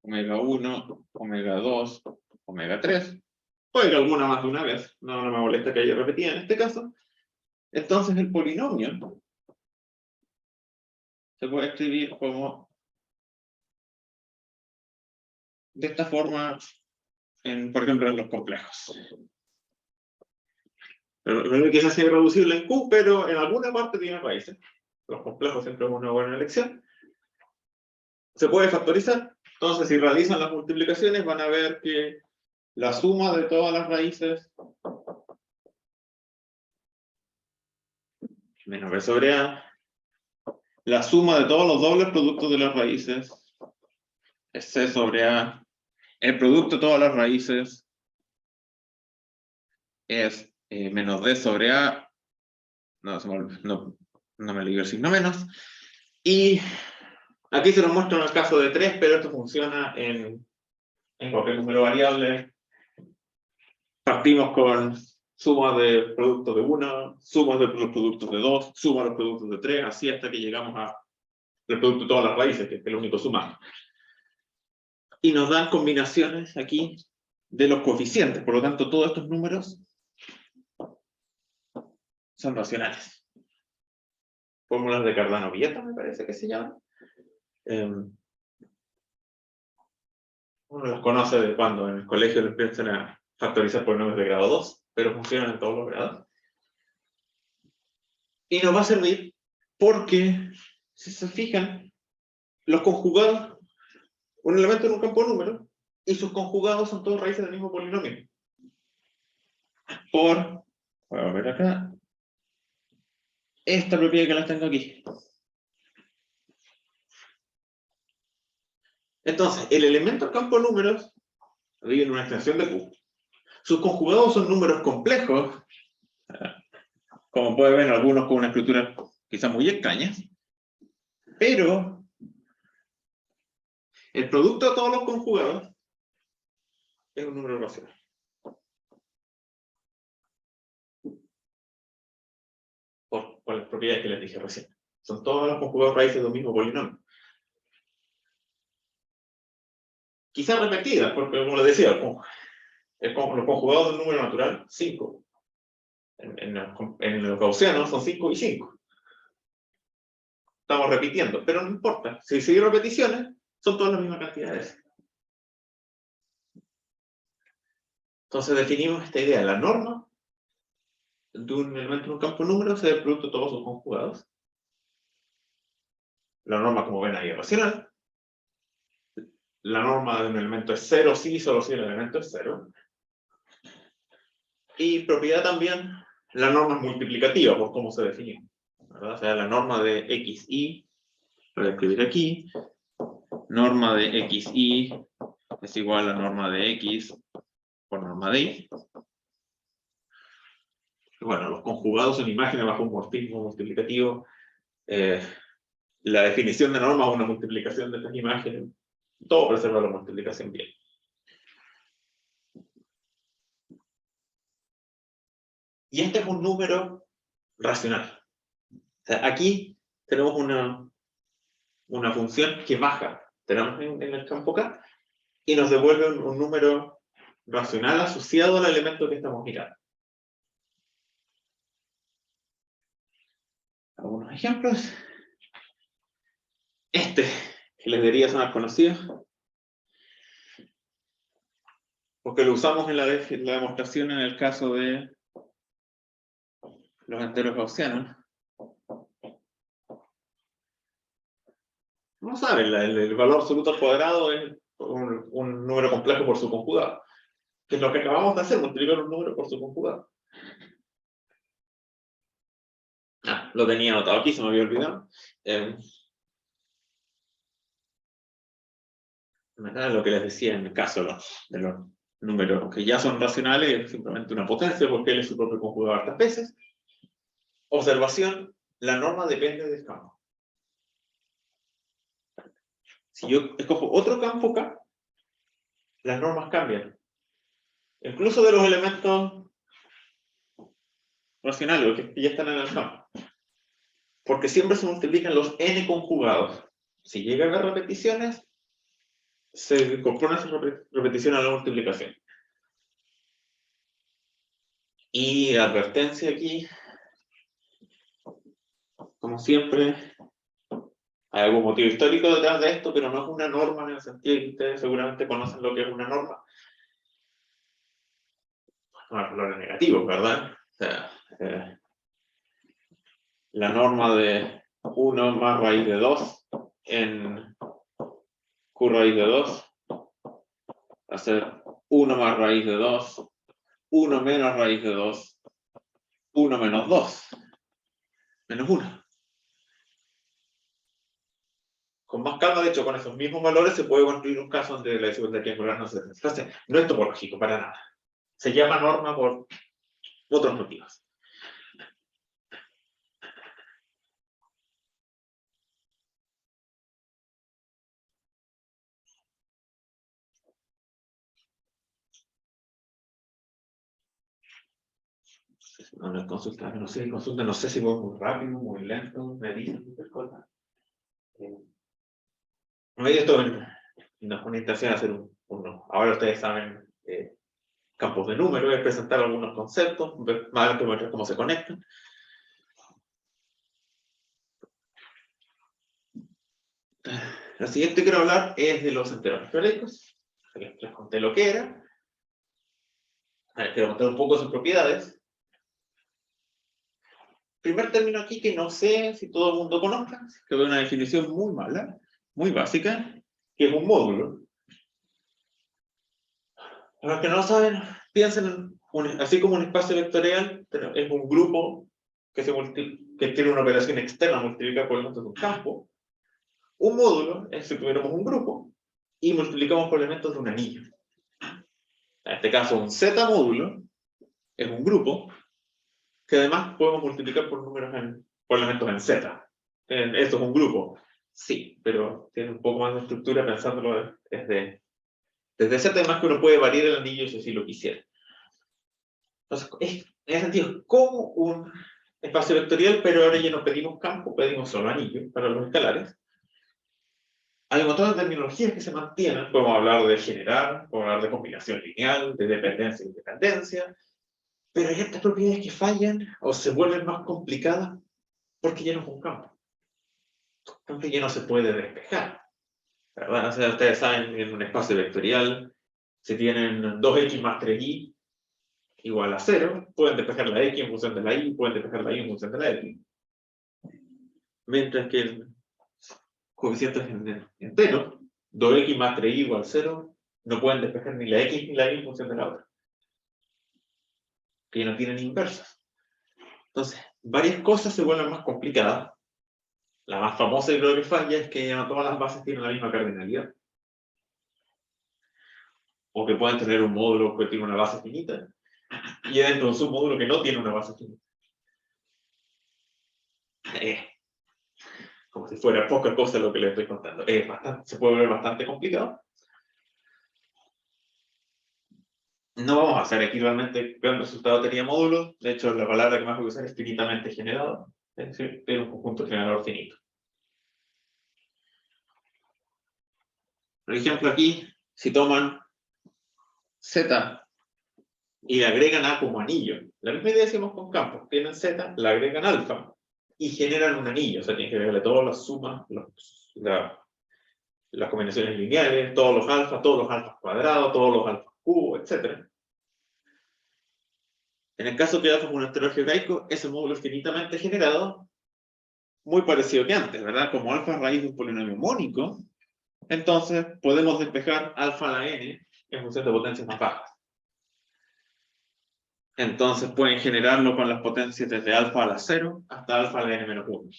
omega 1, omega 2, omega 3, puede que alguna más de una vez, no me molesta que haya repetida en este caso, entonces el polinomio se puede escribir como de esta forma, por ejemplo, en los complejos. Pero quizás sea irreducible en Q, pero en alguna parte tiene raíces. Los complejos siempre es una buena elección. Se puede factorizar. Entonces, si realizan las multiplicaciones, van a ver que la suma de todas las raíces menos b sobre a, la suma de todos los dobles productos de las raíces es c sobre a, el producto de todas las raíces es menos d sobre a, no me ligo el signo menos, y aquí se nos muestra en el caso de 3, pero esto funciona en cualquier número variable. Partimos con sumas de productos de 1, sumas de los productos de 2, sumas de los productos de 3, así hasta que llegamos al producto de todas las raíces, que es el único sumado. Y nos dan combinaciones aquí de los coeficientes, por lo tanto todos estos números son racionales. Fórmulas de Cardano-Vieta, me parece que se llaman. Uno las conoce de cuando en el colegio les empiezan a factorizar polinomios de grado 2, pero funcionan en todos los grados. Y nos va a servir porque, si se fijan, los conjugados, un elemento en un campo de números, y sus conjugados son todos raíces del mismo polinomio. Voy a ver acá, esta propiedad que las tengo aquí. Entonces, el elemento en campo de números vive en una extensión de Q. Sus conjugados son números complejos, como puede ver algunos con una escritura quizá muy extraña, pero el producto de todos los conjugados es un número racional. Por las propiedades que les dije recién. Son todos los conjugados raíces de un mismo polinomio. Quizás repetidas, porque como les decía, los conjugados del número natural, 5. En los gaussianos son 5 y 5. Estamos repitiendo, pero no importa. Si hay repeticiones, son todas las mismas cantidades. Entonces definimos esta idea. La norma de un elemento en un campo de números es el producto de todos sus conjugados. La norma, como ven ahí, es racional. La norma de un elemento es 0 si, solo si el elemento es 0. Y propiedad también, la norma es multiplicativa, por cómo se definió, ¿verdad? O sea, la norma de xy, lo voy a escribir aquí, norma de xy es igual a norma de x por norma de y. Bueno, los conjugados son imágenes bajo un morfismo multiplicativo. La definición de norma es una multiplicación de estas imágenes. Todo preserva la multiplicación bien. Y este es un número racional. O sea, aquí tenemos una función que baja, tenemos en el campo K, y nos devuelve un número racional asociado al elemento que estamos mirando. Algunos ejemplos. Este, que les debería sonar conocido, porque lo usamos en la demostración en el caso de los enteros gaussianos. No saben, el valor absoluto al cuadrado es un número complejo por su conjugado. Que es lo que acabamos de hacer, multiplicar un número por su conjugado. Lo tenía anotado aquí, se me había olvidado. Lo que les decía en el caso de los números que ya son racionales, es simplemente una potencia porque él es su propio conjugado hartas veces. Observación, la norma depende del campo. Si yo escojo otro campo K, las normas cambian. Incluso de los elementos racionales, que ya están en el campo. Porque siempre se multiplican los n conjugados. Si llega a haber repeticiones, se incorpora esa repetición a la multiplicación. Y advertencia aquí, como siempre, hay algún motivo histórico detrás de esto, pero no es una norma en el sentido que ustedes seguramente conocen lo que es una norma. No es valores negativos, ¿verdad? O sea, la norma de 1 más raíz de 2 en q raíz de 2 va a ser 1 más raíz de 2, 1 menos raíz de 2, 1 menos 2, menos 1. Con más calma, de hecho, con esos mismos valores se puede construir un caso donde la desigualdad triangular no se desplace. No es topológico, para nada. Se llama norma por otros motivos. No, consulta, no sé si voy muy rápido, muy lento, me dicen muchas cosas. Esto no es una intención hacer uno. Ahora ustedes saben campos de números, es presentar algunos conceptos, ver más adelante cómo se conectan. Lo siguiente que quiero hablar es de los enteros algebraicos. Les conté lo que era. Quiero contar un poco de sus propiedades. Primer término aquí que no sé si todo el mundo conozca, que veo una definición muy mala, muy básica, que es un módulo. Para los que no lo saben, piensen en así como un espacio vectorial es un grupo que tiene una operación externa multiplicada por elementos de un campo. Un módulo es si tuviéramos un grupo y multiplicamos por elementos de un anillo. En este caso, un Z módulo es un grupo que además podemos multiplicar por por elementos en Z. Esto es un grupo, sí, pero tiene un poco más de estructura pensándolo desde Z, además que uno puede variar el anillo si así lo quisiera. Entonces, en ese sentido, es como un espacio vectorial, pero ahora ya no pedimos campo, pedimos solo anillo para los escalares. Hay un montón de terminologías que se mantienen. Podemos hablar de generar, podemos hablar de combinación lineal, de dependencia e independencia, pero hay estas propiedades que fallan o se vuelven más complicadas porque ya no es un campo. Entonces ya no se puede despejar, ¿verdad? O sea, ustedes saben, en un espacio vectorial, si tienen 2x más 3y igual a 0, pueden despejar la x en función de la y, pueden despejar la y en función de la x. Mientras que el coeficiente es entero, 2x más 3y igual a 0, no pueden despejar ni la x ni la y en función de la otra. Que no tienen inversas. Entonces, varias cosas se vuelven más complicadas. La más famosa y creo que falla es que no todas las bases tienen la misma cardinalidad. O que pueden tener un módulo que tiene una base finita y dentro de un submódulo que no tiene una base finita. Como si fuera poca cosa lo que les estoy contando. Se puede ver bastante complicado. No vamos a hacer aquí realmente gran resultado de teoría de módulos. De hecho, la palabra que más voy a usar es finitamente generado. Es decir, tiene un conjunto generador finito. Por ejemplo, aquí, si toman Z y le agregan A como anillo, la misma idea decimos con campos. Tienen Z, le agregan alfa y generan un anillo. O sea, tienen que agregarle todas las sumas, las combinaciones lineales, todos los alfas cuadrados, todos los alfas cubos, etc. En el caso que alfa es un entero algebraico, ese módulo es finitamente generado, muy parecido que antes, ¿verdad? Como alfa es raíz de un polinomio mónico, entonces podemos despejar alfa a la n en función de potencias más bajas. Entonces pueden generarlo con las potencias desde alfa a la 0 hasta alfa a la n-1.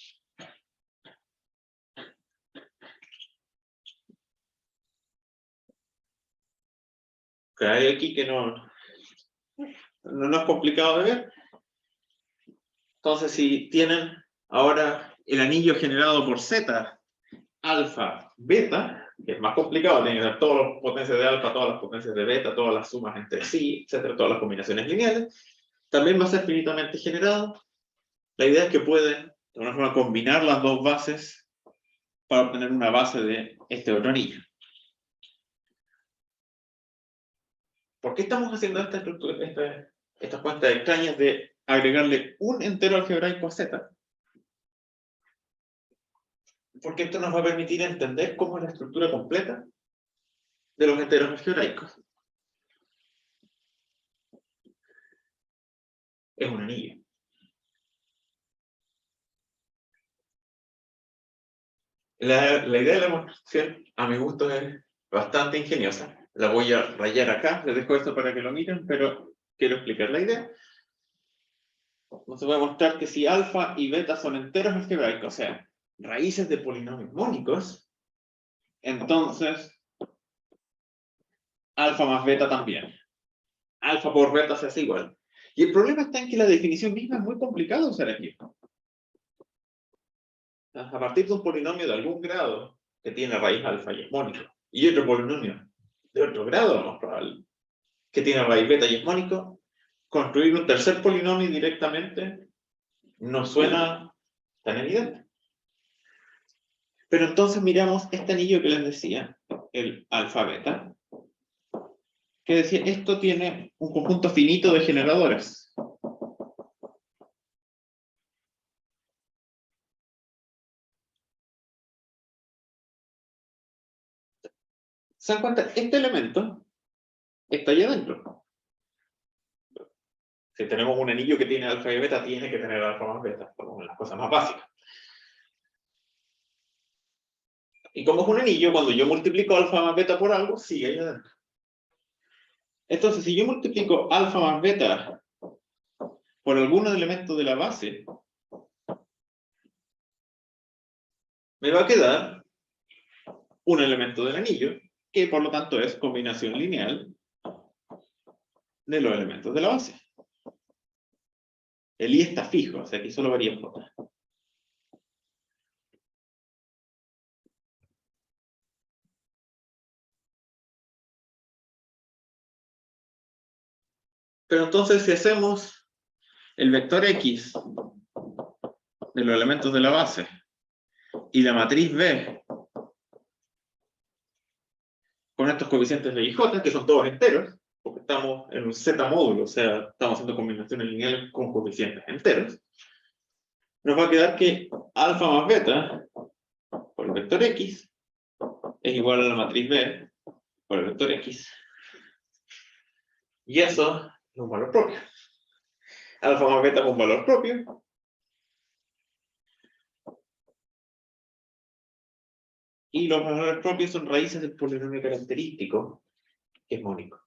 Que hay aquí que no es complicado de ver. Entonces, si tienen ahora el anillo generado por z, alfa, beta, que es más complicado, tienen que dar todas las potencias de alfa, todas las potencias de beta, todas las sumas entre sí, etcétera, todas las combinaciones lineales, también va a ser finitamente generado. La idea es que pueden, de alguna forma, combinar las dos bases para obtener una base de este otro anillo. ¿Por qué estamos haciendo esta estructura, estas cuentas extrañas de agregarle un entero algebraico a z? Porque esto nos va a permitir entender cómo es la estructura completa de los enteros algebraicos. Es un anillo. La idea de la demostración, a mi gusto, es bastante ingeniosa. La voy a rayar acá, les dejo esto para que lo miren, pero quiero explicar la idea. Nos voy a mostrar que si alfa y beta son enteros algebraicos, o sea, raíces de polinomios mónicos, entonces alfa más beta también. Alfa por beta se hace igual. Y el problema está en que la definición misma es muy complicada de usar aquí. A partir de un polinomio de algún grado que tiene raíz alfa y es mónico, y otro polinomio de otro grado, lo más probable, que tiene raíz beta y es mónico, construir un tercer polinomio directamente no suena tan evidente. Pero entonces miramos este anillo que les decía, el alfa beta, que decía, esto tiene un conjunto finito de generadores. ¿Se dan cuenta? Este elemento está allá adentro. Si tenemos un anillo que tiene alfa y beta, tiene que tener alfa más beta, como las cosas más básicas. Y como es un anillo, cuando yo multiplico alfa más beta por algo, sigue ahí adentro. Entonces, si yo multiplico alfa más beta por algún elemento de la base, me va a quedar un elemento del anillo, que por lo tanto es combinación lineal de los elementos de la base. El i está fijo, o sea, aquí solo varía j. Pero entonces, si hacemos el vector x de los elementos de la base y la matriz B con estos coeficientes de IJ, que son todos enteros, porque estamos en un Z módulo, o sea, estamos haciendo combinaciones lineales con coeficientes enteros, nos va a quedar que alfa más beta por el vector x es igual a la matriz B por el vector x. Y eso es un valor propio. Alfa más beta es un valor propio. Y los valores propios son raíces del polinomio característico, que es mónico.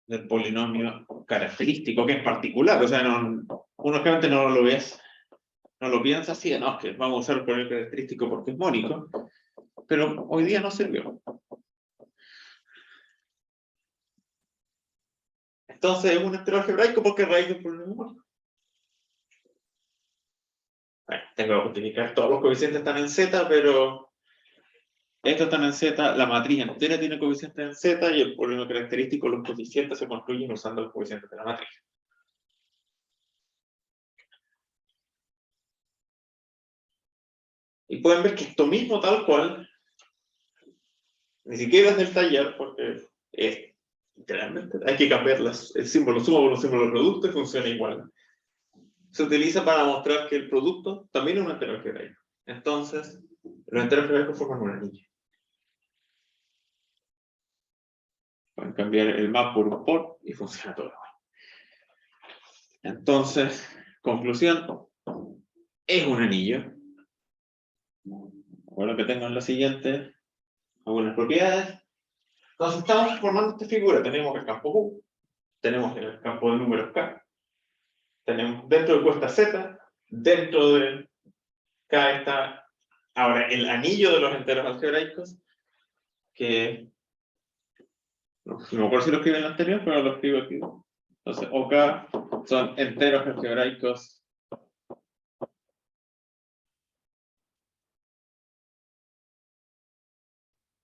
Del polinomio característico, que es particular. O sea, uno realmente no lo ves, no lo piensa así, no, es que vamos a usar el polinomio característico porque es mónico. Pero hoy día no sirvió. Entonces es un entero algebraico porque es raíz del polinomio mónico. Bueno, tengo que justificar, todos los coeficientes están en Z, pero estos están en Z, la matriz entera tiene coeficientes en Z y el polinomio característico, los coeficientes se construyen usando los coeficientes de la matriz. Y pueden ver que esto mismo tal cual, ni siquiera es del taller, porque es, literalmente, hay que cambiar el símbolo suma por un símbolo producto y funciona igual. Se utiliza para mostrar que el producto también es un entero algebraico. Entonces, los enteros algebraicos forman un anillo. Pueden cambiar el map por un por y funciona todo igual. Entonces, conclusión, es un anillo. Bueno, que tengo en lo siguiente, algunas propiedades. Entonces estamos formando esta figura. Tenemos el campo Q, tenemos el campo de números K, tenemos dentro de Q está Z, dentro de K está ahora el anillo de los enteros algebraicos, que no me acuerdo si lo escribí en el anterior, pero lo escribo aquí. Entonces, OK son enteros algebraicos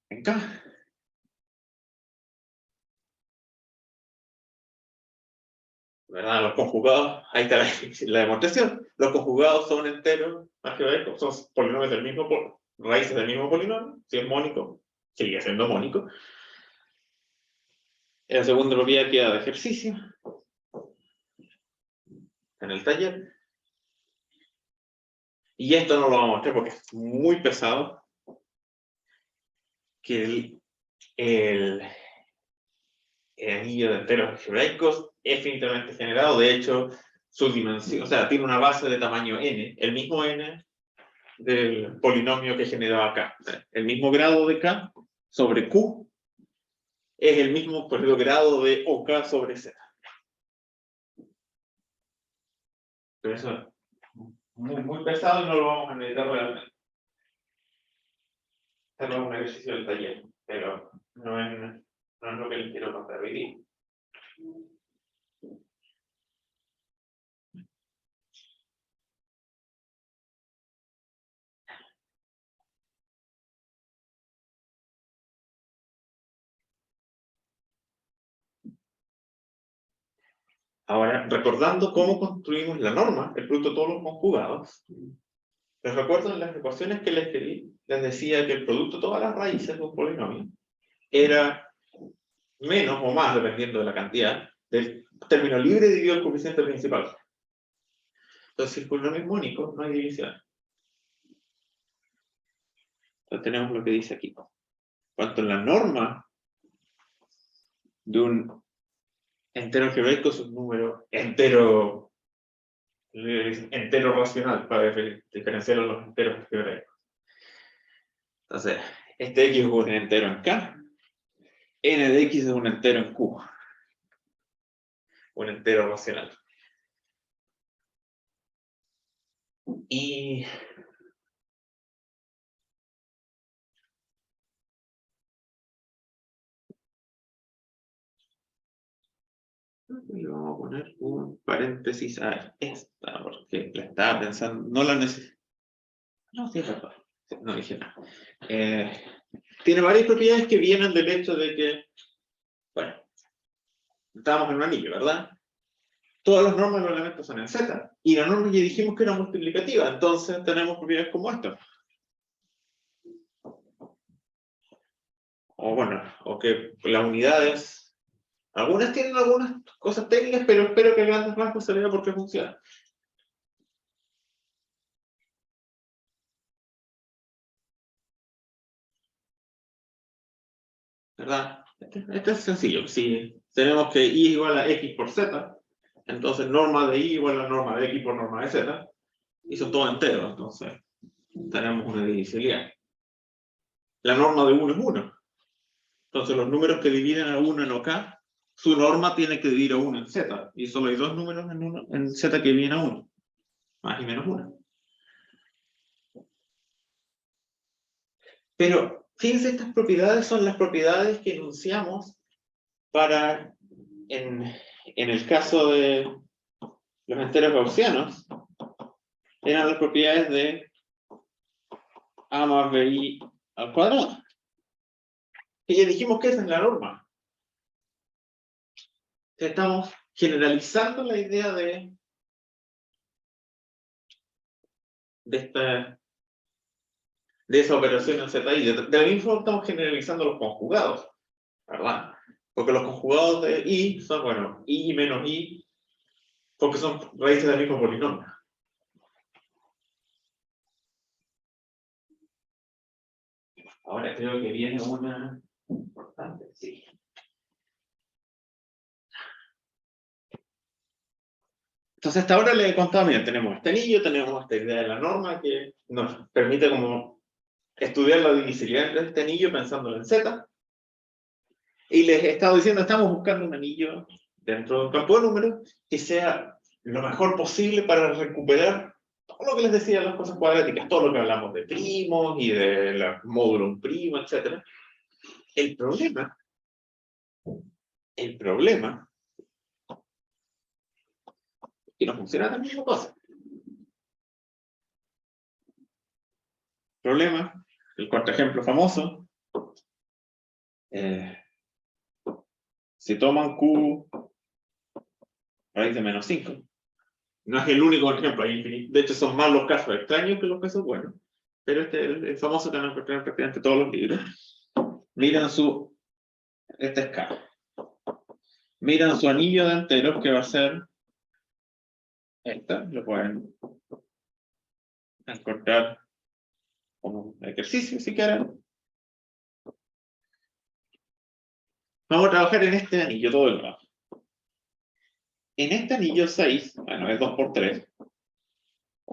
en K. ¿Verdad? Los conjugados, ahí está la demostración. Los conjugados son enteros algebraicos, son polinomios del mismo, raíces del mismo polinomio. Si es mónico, sigue siendo mónico. En la segunda propiedad queda de ejercicio en el taller. Y esto no lo vamos a mostrar porque es muy pesado. Que el anillo de enteros algebraicos es finitamente generado. De hecho, su dimensión, o sea, tiene una base de tamaño n, el mismo n del polinomio que generaba K. El mismo grado de K sobre Q es el mismo grado de OK sobre Z. Pero eso es muy pesado y no lo vamos a necesitar realmente. Este no es un ejercicio del taller, pero no es lo que les quiero contar hoy día. Ahora, recordando cómo construimos la norma, el producto de todos los conjugados, les recuerdo en las ecuaciones que les escribí, les decía que el producto de todas las raíces de un polinomio era menos o más, dependiendo de la cantidad, del término libre dividido el coeficiente principal. Entonces, si el polinomio es mónico, no hay división. Entonces tenemos lo que dice aquí. Cuanto en la norma de un entero algebraico es un número entero racional para diferenciar a los enteros algebraicos. Entonces, este x es un entero en K, n de x es un entero en Q, un entero racional. Y le vamos a poner un paréntesis a esta, porque la estaba pensando, no la necesito. No, sí, verdad. No dije nada. Tiene varias propiedades que vienen del hecho de que, bueno, estábamos en un anillo, ¿verdad? Todas las normas de los elementos son en Z, y la norma ya dijimos que era multiplicativa, entonces tenemos propiedades como esta. O bueno, o que las unidades, algunas tienen algunas cosas técnicas, pero espero que a grandes rasgos se vea por qué funciona. ¿Verdad? Este es sencillo. Si tenemos que y igual a x por z, entonces norma de y igual a norma de x por norma de z, y son todos enteros, entonces tenemos una divisibilidad. La norma de 1 es 1. Entonces los números que dividen a 1 en OK, su norma tiene que dividir a 1 en z, y solo hay dos números en z que dividen a 1, más y menos 1. Pero fíjense, estas propiedades son las propiedades que enunciamos para, en el caso de los enteros gaussianos, eran las propiedades de a más bi al cuadrado. Y ya dijimos que esa es la norma. Estamos generalizando la idea de esa operación en Z. Y de la misma forma estamos generalizando los conjugados, ¿verdad? Porque los conjugados de y son, bueno, y menos y, porque son raíces del mismo polinomio. Ahora creo que viene una importante, sí. Entonces hasta ahora le he contado, mira, tenemos este anillo, tenemos esta idea de la norma que nos permite como estudiar la divisibilidad de este anillo pensándolo en Z. Y les he estado diciendo, estamos buscando un anillo dentro de un campo de números que sea lo mejor posible para recuperar todo lo que les decía de las cosas cuadráticas, todo lo que hablamos de primos y de módulo primo, etc. El problema es que no funciona la misma cosa. Problema, el contraejemplo famoso, si toman Q raíz de menos 5, no es el único ejemplo, hay infinitos. De hecho son más los casos extraños que los casos buenos, pero este es el famoso que van a encontrar en prácticamente todos los libros. Miran esta escala. Miran su anillo de enteros, que va a ser esta, lo pueden encontrar como ejercicio si quieren. Vamos a trabajar en este anillo todo el rato. En este anillo 6, bueno, es 2 por 3,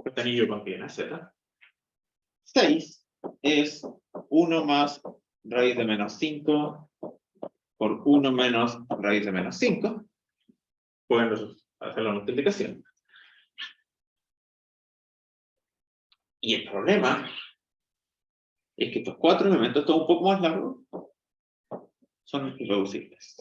este anillo contiene Z. 6 es 1 más raíz de menos 5 por 1 menos raíz de menos 5. Pueden hacer la multiplicación. Y el problema es que estos 4 elementos, estos un poco más largos, son irreducibles.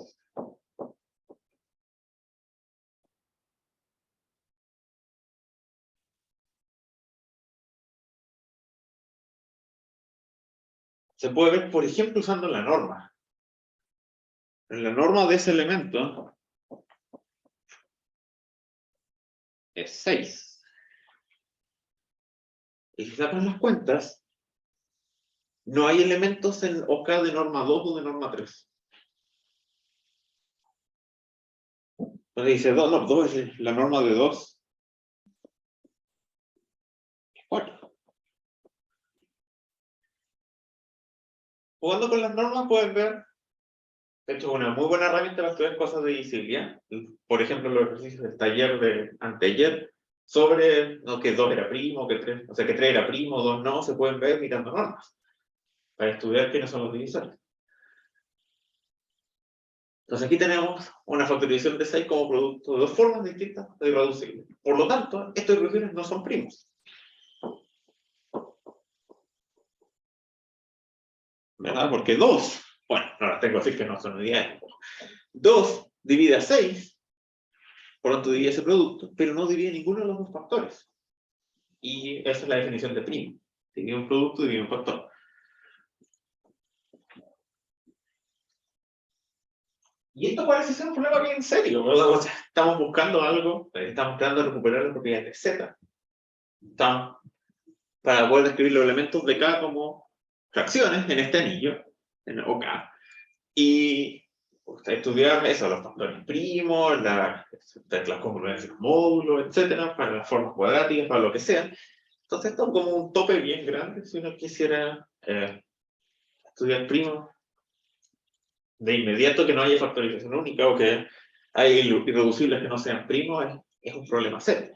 Se puede ver, por ejemplo, usando la norma. En la norma de ese elemento es 6. Y si sacan las cuentas, no hay elementos en OK de norma 2 o de norma 3. Entonces dice 2, no, 2 es la norma de 2. Es 4. Jugando con las normas pueden ver, de hecho, una muy buena herramienta para estudiar cosas de divisibilidad. Por ejemplo, los ejercicios del taller de anteayer, sobre no, que 2 era primo, que 3, o sea, que 3 era primo, 2 no, se pueden ver mirando normas, para estudiar quiénes son los divisores. Entonces aquí tenemos una factorización de 6 como producto de dos formas distintas de irreducibles. Por lo tanto, estos irreducibles no son primos. ¿Verdad? Porque 2, bueno, no las tengo así que no son unidades. 2 divide a 6, por lo tanto divide ese producto, pero no divide ninguno de los dos factores. Y esa es la definición de primo. Divide un producto, divide un factor. Y esto parece ser un problema bien serio, ¿verdad? O sea, estamos buscando algo, estamos tratando de recuperar las propiedades de Z. Estamos, para poder describir los elementos de K como fracciones en este anillo, en OK. Y estudiar eso, los factores primos, las congruencias módulos, etcétera, para las formas cuadráticas, para lo que sea. Entonces, esto es como un tope bien grande si uno quisiera estudiar primos. De inmediato que no haya factorización única o que hay irreducibles que no sean primos es un problema serio.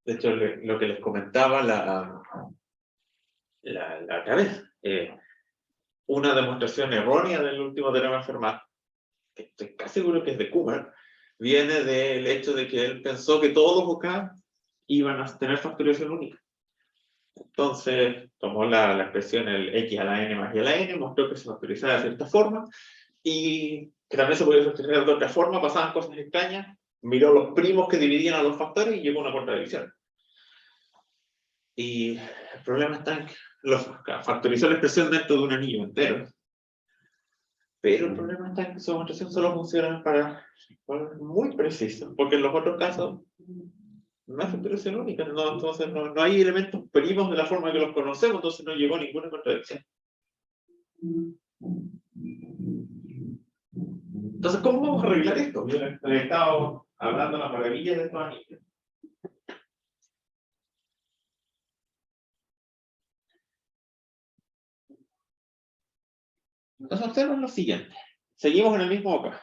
De hecho, lo que les comentaba la otra vez, una demostración errónea del último teorema de Fermat, que estoy casi seguro que es de Kummer, viene del hecho de que él pensó que todos los OK iban a tener factorización única. Entonces, tomó la expresión el x a la n más y a la n, mostró que se factorizaba de cierta forma, y que también se podía factorizar de otra forma, pasaban cosas extrañas, miró los primos que dividían a los factores y llegó a una cuarta división. Y el problema está en que factorizó la expresión dentro de un anillo entero. Pero el problema está en que su demostración solo funciona para muy preciso, porque en los otros casos no hay factorización única, no, entonces no hay elementos primos de la forma que los conocemos, entonces no llegó a ninguna contradicción. Entonces, ¿cómo vamos a arreglar esto? Yo he estado hablando las maravillas de estos anillos. Entonces, observen lo siguiente. Seguimos en el mismo OK.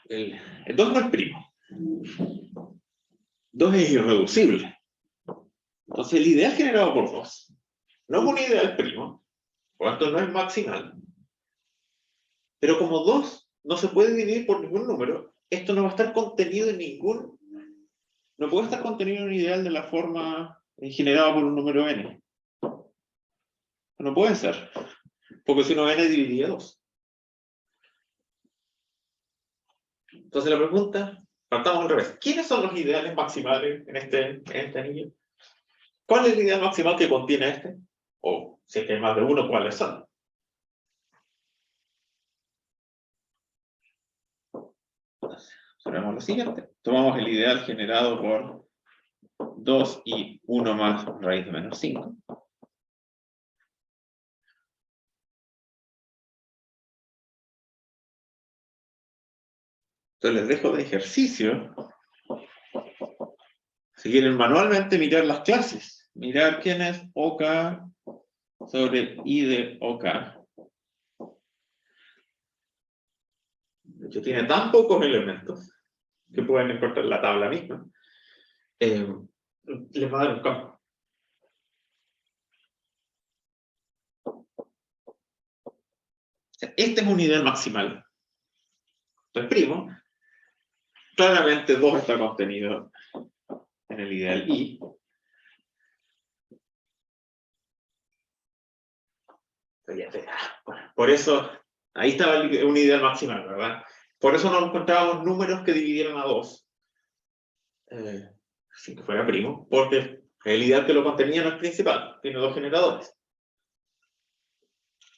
El 2 no es primo. 2 es irreducible. Entonces el ideal generado por 2 no es un ideal primo, por lo tanto no es maximal. Pero como 2 no se puede dividir por ningún número, esto no va a estar contenido en ningún... No puede estar contenido en un ideal de la forma generada por un número n. No puede ser. Porque si no, n dividiría 2. Entonces la pregunta, partamos al revés. ¿Quiénes son los ideales maximales en este anillo? ¿Cuál es el ideal maximal que contiene este? O si es que hay más de uno, ¿cuáles son? Observemos lo siguiente. Tomamos el ideal generado por 2 y 1 más raíz de menos 5. Entonces les dejo de ejercicio, si quieren manualmente mirar las clases, mirar quién es OK sobre I de OK. De hecho, tiene tan pocos elementos que pueden encontrar la tabla misma. Les va a dar un campo. Este es un ideal maximal. Entonces, primo, claramente 2 está contenido en el ideal I. Por eso, ahí estaba un ideal maximal, ¿verdad? Por eso no encontrábamos números que dividieran a 2. Sin que fuera primo, porque el ideal que lo contenía no es principal, tiene 2 generadores.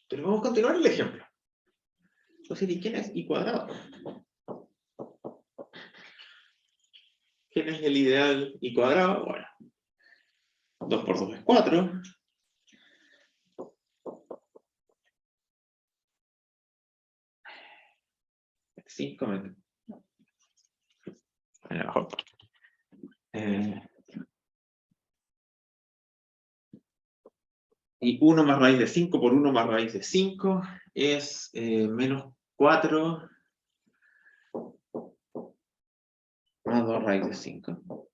Pero vamos a continuar el ejemplo. Entonces, ¿y quién es I cuadrado? ¿Quién es el ideal I cuadrado? Bueno, 2 por 2 es 4. 5 a lo mejor. Y 1 más raíz de 5 por 1 más raíz de 5 es menos 4 más 2 raíz de 5.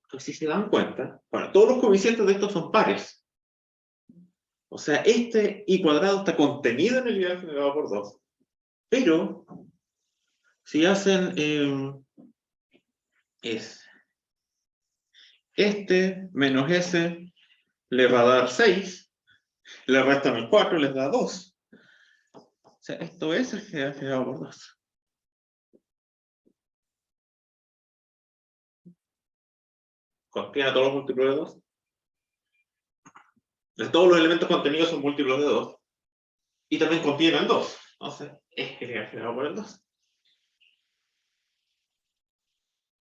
Entonces, si se dan cuenta, bueno, todos los coeficientes de estos son pares. O sea, este I cuadrado está contenido en el ideal generado por 2. Pero, si hacen este menos ese le va a dar 6, le restan el 4, les da 2. O sea, esto es el ideal generado por 2. ¿Contiene a todos los múltiplos de 2? Todos los elementos contenidos son múltiplos de 2. Y también contienen 2. Entonces, es el ideal generado por el 2.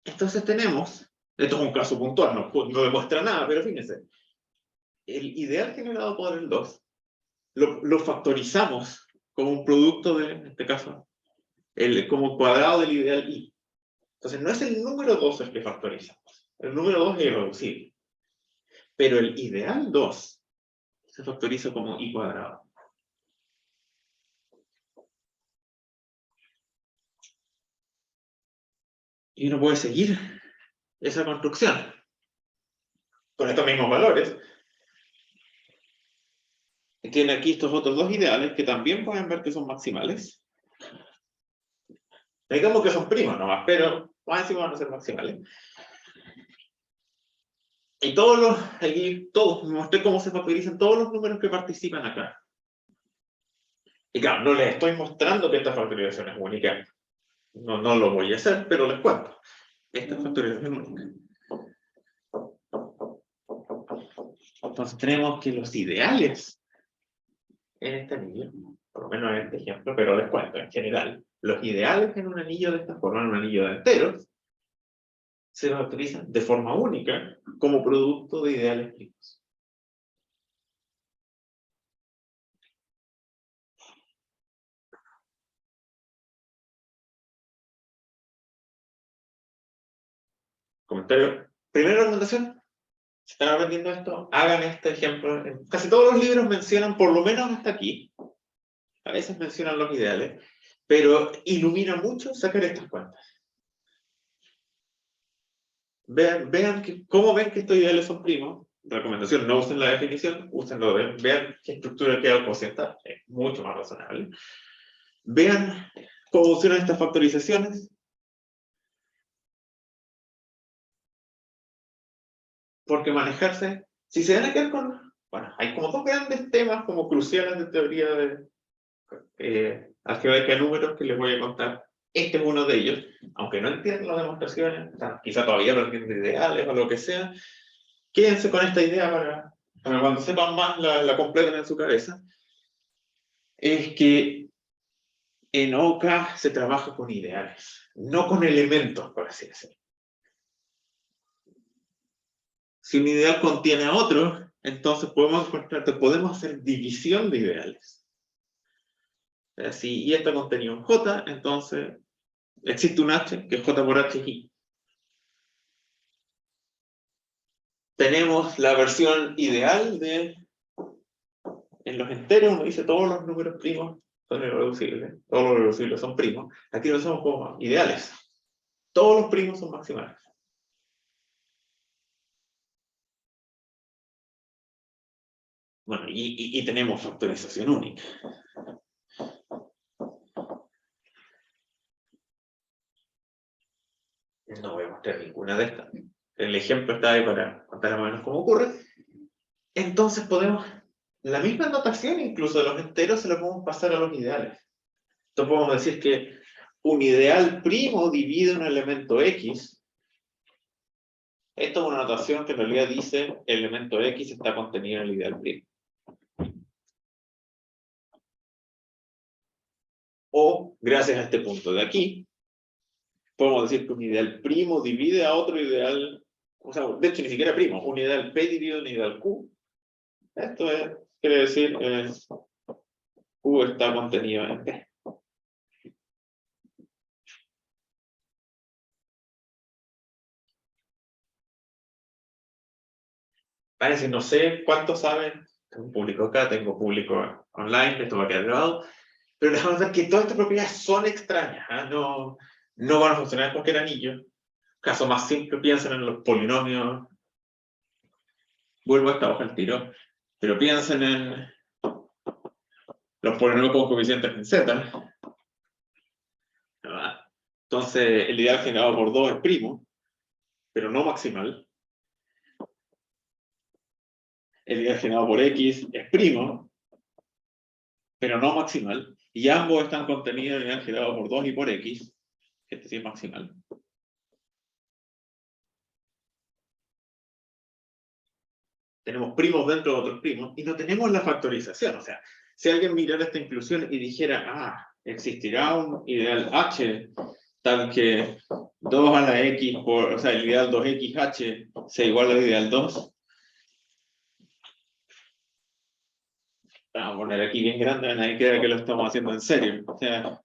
Entonces tenemos, esto es un caso puntual, no demuestra nada, pero fíjense, el ideal generado por el 2 lo factorizamos como un producto de, en este caso, como cuadrado del ideal I. Entonces no es el número 2 el que factorizamos, el número 2 es irreducible, pero el ideal 2 se factoriza como I cuadrado. Y uno puede seguir esa construcción con estos mismos valores. Tiene aquí estos otros dos ideales que también pueden ver que son maximales. Digamos que son primos nomás, pero más encima van a ser maximales. Y todos, me mostré cómo se factorizan todos los números que participan acá. Y claro, no les estoy mostrando que esta factorización es única. No lo voy a hacer, pero les cuento. Esta factorización es única. Entonces tenemos que los ideales en este anillo, por lo menos en este ejemplo, pero les cuento en general, los ideales en un anillo de esta forma, en un anillo de enteros, se factorizan de forma única como producto de ideales primos. Comentario. Primera recomendación. Si están aprendiendo esto, hagan este ejemplo. Casi todos los libros mencionan, por lo menos hasta aquí, a veces mencionan los ideales, pero ilumina mucho sacar estas cuentas. cómo ven que estos ideales son primos. Recomendación, no usen la definición, úsenlo, vean qué estructura queda cociente, es mucho más razonable. Vean cómo funcionan estas factorizaciones. Porque manejarse, si se van a quedar con, bueno, hay como dos grandes temas como cruciales de teoría de algebraica de números que les voy a contar. Este es uno de ellos, aunque no entiendan las demostraciones, o sea, quizá todavía no entienden ideales o lo que sea, quédense con esta idea para cuando sepan más la completen en su cabeza. Es que en OK se trabaja con ideales, no con elementos, por así decirlo. Si un ideal contiene a otro, entonces podemos hacer división de ideales. Si Y está contenido en J, entonces existe un H, que es J por H es I. Tenemos la versión ideal en los enteros, uno dice todos los números primos son irreducibles, todos los irreducibles son primos. Aquí lo usamos como ideales. Todos los primos son maximales. Bueno, y tenemos factorización única. No voy a mostrar ninguna de estas. El ejemplo está ahí para contar más o menos cómo ocurre. Entonces podemos, la misma notación incluso de los enteros se la podemos pasar a los ideales. Entonces podemos decir que un ideal primo divide un elemento X. Esto es una notación que en realidad dice el elemento X está contenido en el ideal primo. O, gracias a este punto de aquí, podemos decir que un ideal primo divide a otro ideal, o sea, de hecho ni siquiera primo, un ideal P divide un ideal Q. Esto quiere decir Q está contenido en P. Parece, no sé cuántos saben, tengo público acá, tengo público online, esto va a quedar grabado, pero les vamos a ver que todas estas propiedades son extrañas, ¿eh? No van a funcionar en cualquier anillo. Caso más simple, piensen en los polinomios. Vuelvo a esta hoja al tiro, pero piensen en los polinomios con coeficientes en Z. Entonces, el ideal generado por 2 es primo, pero no maximal. El ideal generado por X es primo, pero no maximal. Y ambos están contenidos en el ideal generado por 2 y por X, que este sí es maximal. Tenemos primos dentro de otros primos, y no tenemos la factorización. O sea, si alguien mirara esta inclusión y dijera, existirá un ideal H tal que 2 a la X, o sea, el ideal 2XH sea igual al ideal 2. Vamos a poner aquí bien grande, nadie crea que lo estamos haciendo en serio. O sea,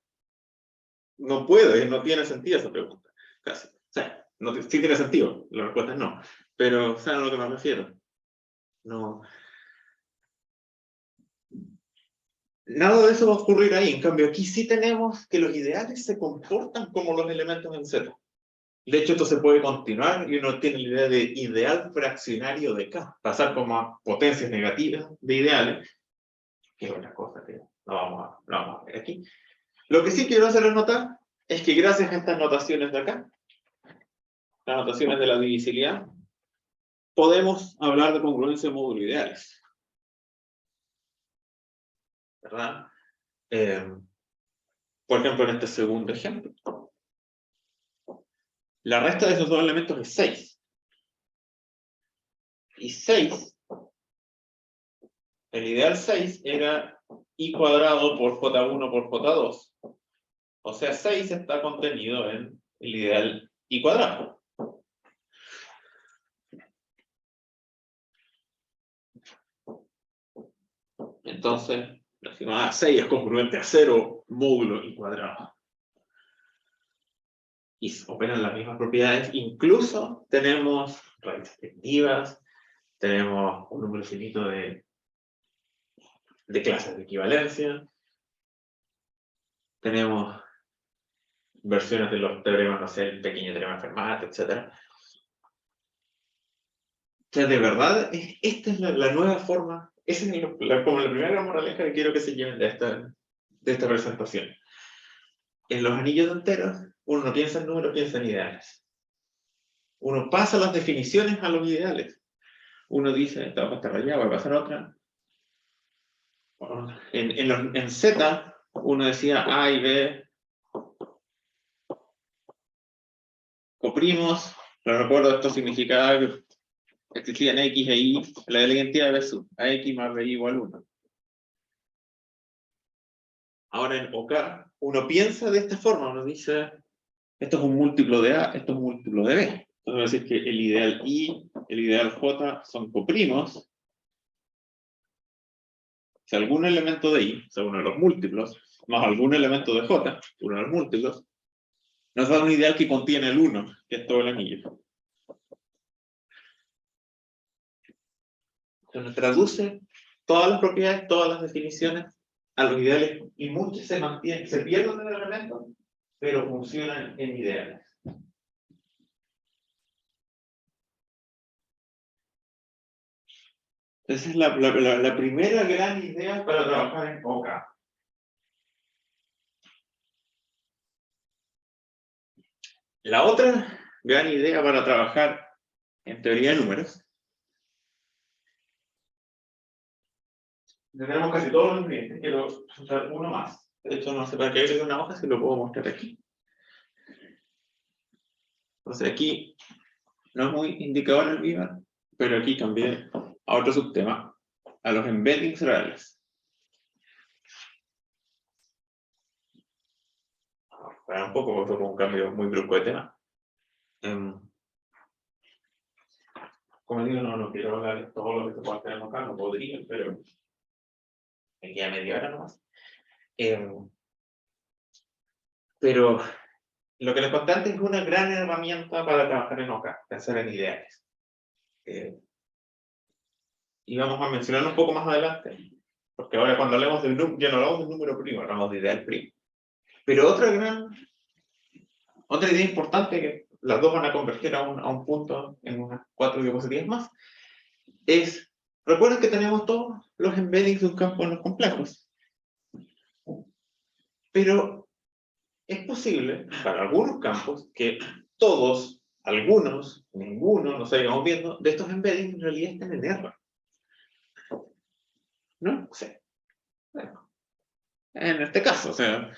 no puede, no tiene sentido esa pregunta. Casi. O sea, no, sí tiene sentido, la respuesta es no. Pero, ¿saben a lo que me refiero? No. Nada de eso va a ocurrir ahí. En cambio, aquí sí tenemos que los ideales se comportan como los elementos en Z. De hecho, esto se puede continuar y uno tiene la idea de ideal fraccionario de K. Pasar como a potencias negativas de ideales, que es otra cosa que no vamos a ver aquí. Lo que sí quiero hacerles notar es que gracias a estas notaciones de acá, las notaciones de la divisibilidad, podemos hablar de congruencia de módulo ideales. ¿Verdad? Por ejemplo, en este segundo ejemplo. La resta de esos dos elementos es 6. Y 6, el ideal 6 era I cuadrado por J1 por J2. O sea, 6 está contenido en el ideal I cuadrado. Entonces, decimos, 6 es congruente a 0 módulo I cuadrado. Y operan las mismas propiedades. Incluso tenemos raíces efectivas, tenemos un número finito de clases de equivalencia, tenemos versiones de los teoremas, no sé, el pequeño teorema de Fermat, etc. sea, de verdad, esta es la nueva forma, esa es como la primera gran moraleja que quiero que se lleven de esta presentación. En los anillos enteros, uno no piensa en números, piensa en ideales. Uno pasa las definiciones a los ideales. Uno dice, esta hoja está rayada, voy a pasar otra. En Z, uno decía A y B, coprimos, no recuerdo, esto significaba que existían X e Y, la de la identidad versus AX más BY igual 1. Ahora en OK, uno piensa de esta forma, uno dice, esto es un múltiplo de A, esto es un múltiplo de B. Entonces voy a decir que el ideal Y, el ideal J son coprimos. Si algún elemento de Y, o sea, uno de los múltiplos, más algún elemento de J, uno de los múltiplos, nos da un ideal que contiene el 1, que es todo el anillo. Entonces traduce todas las propiedades, todas las definiciones a los ideales, y muchos se mantienen, se pierden en el elemento, pero funcionan en ideales. Esa es la primera gran idea para trabajar en OK. La otra gran idea para trabajar en teoría de números, tenemos casi todos los ingredientes, quiero presentar uno más. De hecho, no sé para qué hay una hoja, si lo puedo mostrar aquí. Entonces aquí, no es muy indicador el Viva, pero aquí cambié a otro subtema, a los embeddings reales. Para un poco, porque fue un cambio muy brusco de tema. Como digo, no quiero hablar de todo lo que se puede hacer acá, no podría, pero me queda media hora nomás. Pero lo que les conté antes es una gran herramienta para trabajar en OK, pensar en ideales. Y vamos a mencionarlo un poco más adelante, porque ahora cuando hablemos del número, ya no hablamos del número primo, hablamos de ideal primo. Pero otra idea importante, que las dos van a converger a un punto en unas 4 diapositivas más, es, recuerden que tenemos todos los embeddings de un campo en los complejos. Pero es posible, para algunos campos, que todos, algunos, ninguno, no salgamos viendo, de estos embeddings en realidad estén en R. ¿No? O sea, bueno, en este caso, o sea,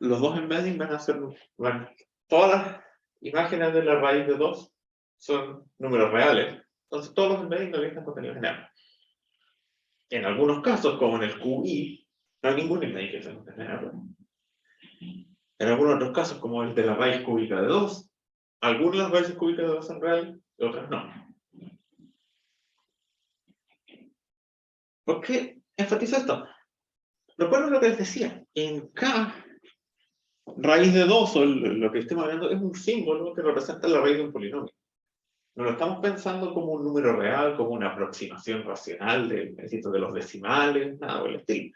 los dos embeddings van a ser, bueno, todas las imágenes de la raíz de 2 son números reales. Entonces todos los embeddings realmente están contenidos en R. En algunos casos, como en el QI, no hay ningún embedding que se contenga en R. En algunos otros casos, como el de la raíz cúbica de 2, algunas de las raíces cúbicas de 2 son reales, y otras no. ¿Por qué enfatizo esto? Recuerden lo que les decía, en K, raíz de 2, o lo que estemos hablando, es un símbolo que representa la raíz de un polinomio. No lo estamos pensando como un número real, como una aproximación racional de los decimales, nada por el estilo.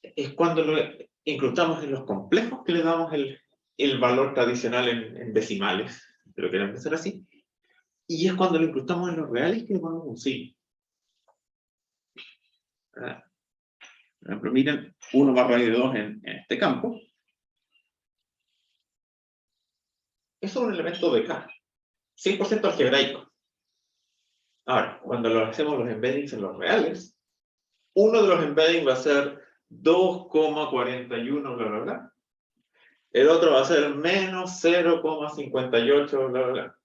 Es cuando lo incrustamos en los complejos que le damos el valor tradicional en decimales, pero quieren empezar así. Y es cuando lo incrustamos en los reales que le ponemos un signo. Por ejemplo, miren, 1 más raíz de 2 en este campo. Eso es un elemento de K, 100% algebraico. Ahora, cuando lo hacemos los embeddings en los reales, uno de los embeddings va a ser 2,41, bla, bla, bla. El otro va a ser menos 0,58, bla, bla, bla.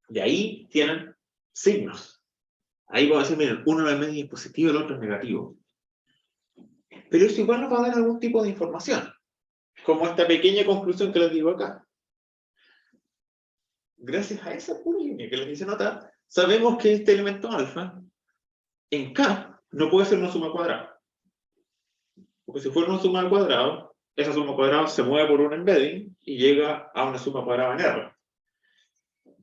De ahí tienen signos. Ahí voy a decir, miren, uno de embedding es positivo, el otro es negativo. Pero eso igual nos va a dar algún tipo de información, como esta pequeña conclusión que les digo acá. Gracias a esa pura línea que les hice notar, sabemos que este elemento alfa en K no puede ser una suma cuadrada. Porque si fuera una suma al cuadrado, esa suma cuadrada se mueve por un embedding y llega a una suma cuadrada en R.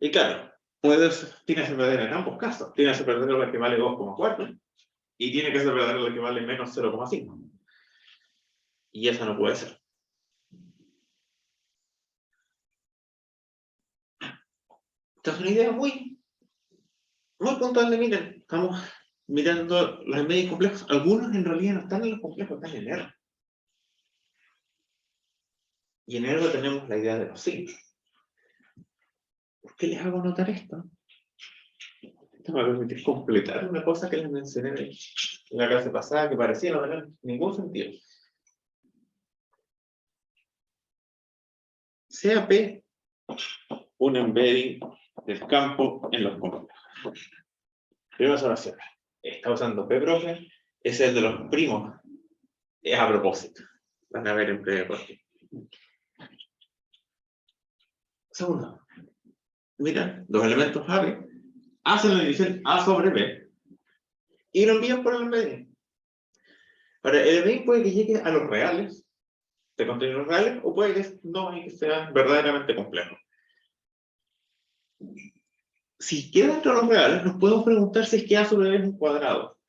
Y claro, tiene que ser verdadera en ambos casos. Tiene que ser verdadero la que vale 2,4 y tiene que ser verdadero la que vale menos 0,5. Y esa no puede ser. Esta es una idea muy puntual de, miren, estamos mirando los embeddings complejos. Algunos en realidad no están en los complejos, están en R. Y en R tenemos la idea de los signos. ¿Por qué les hago notar esto? Esto me va a permitir completar una cosa que les mencioné en la clase pasada que parecía no tener ningún sentido. Sea P un embedding del campo en los complejos. Primera observación. Está usando P, profe. Es el de los primos. Es a propósito. Van a ver en breve por qué. Segundo. Miran, los elementos A, B, hacen la división A sobre B y lo envían por el embedding. Ahora, el embedding puede que llegue a los reales, de contenidos reales, o puede que no y que sea verdaderamente complejo. Si queda dentro de los reales, nos podemos preguntar si es que A sobre B es un cuadrado.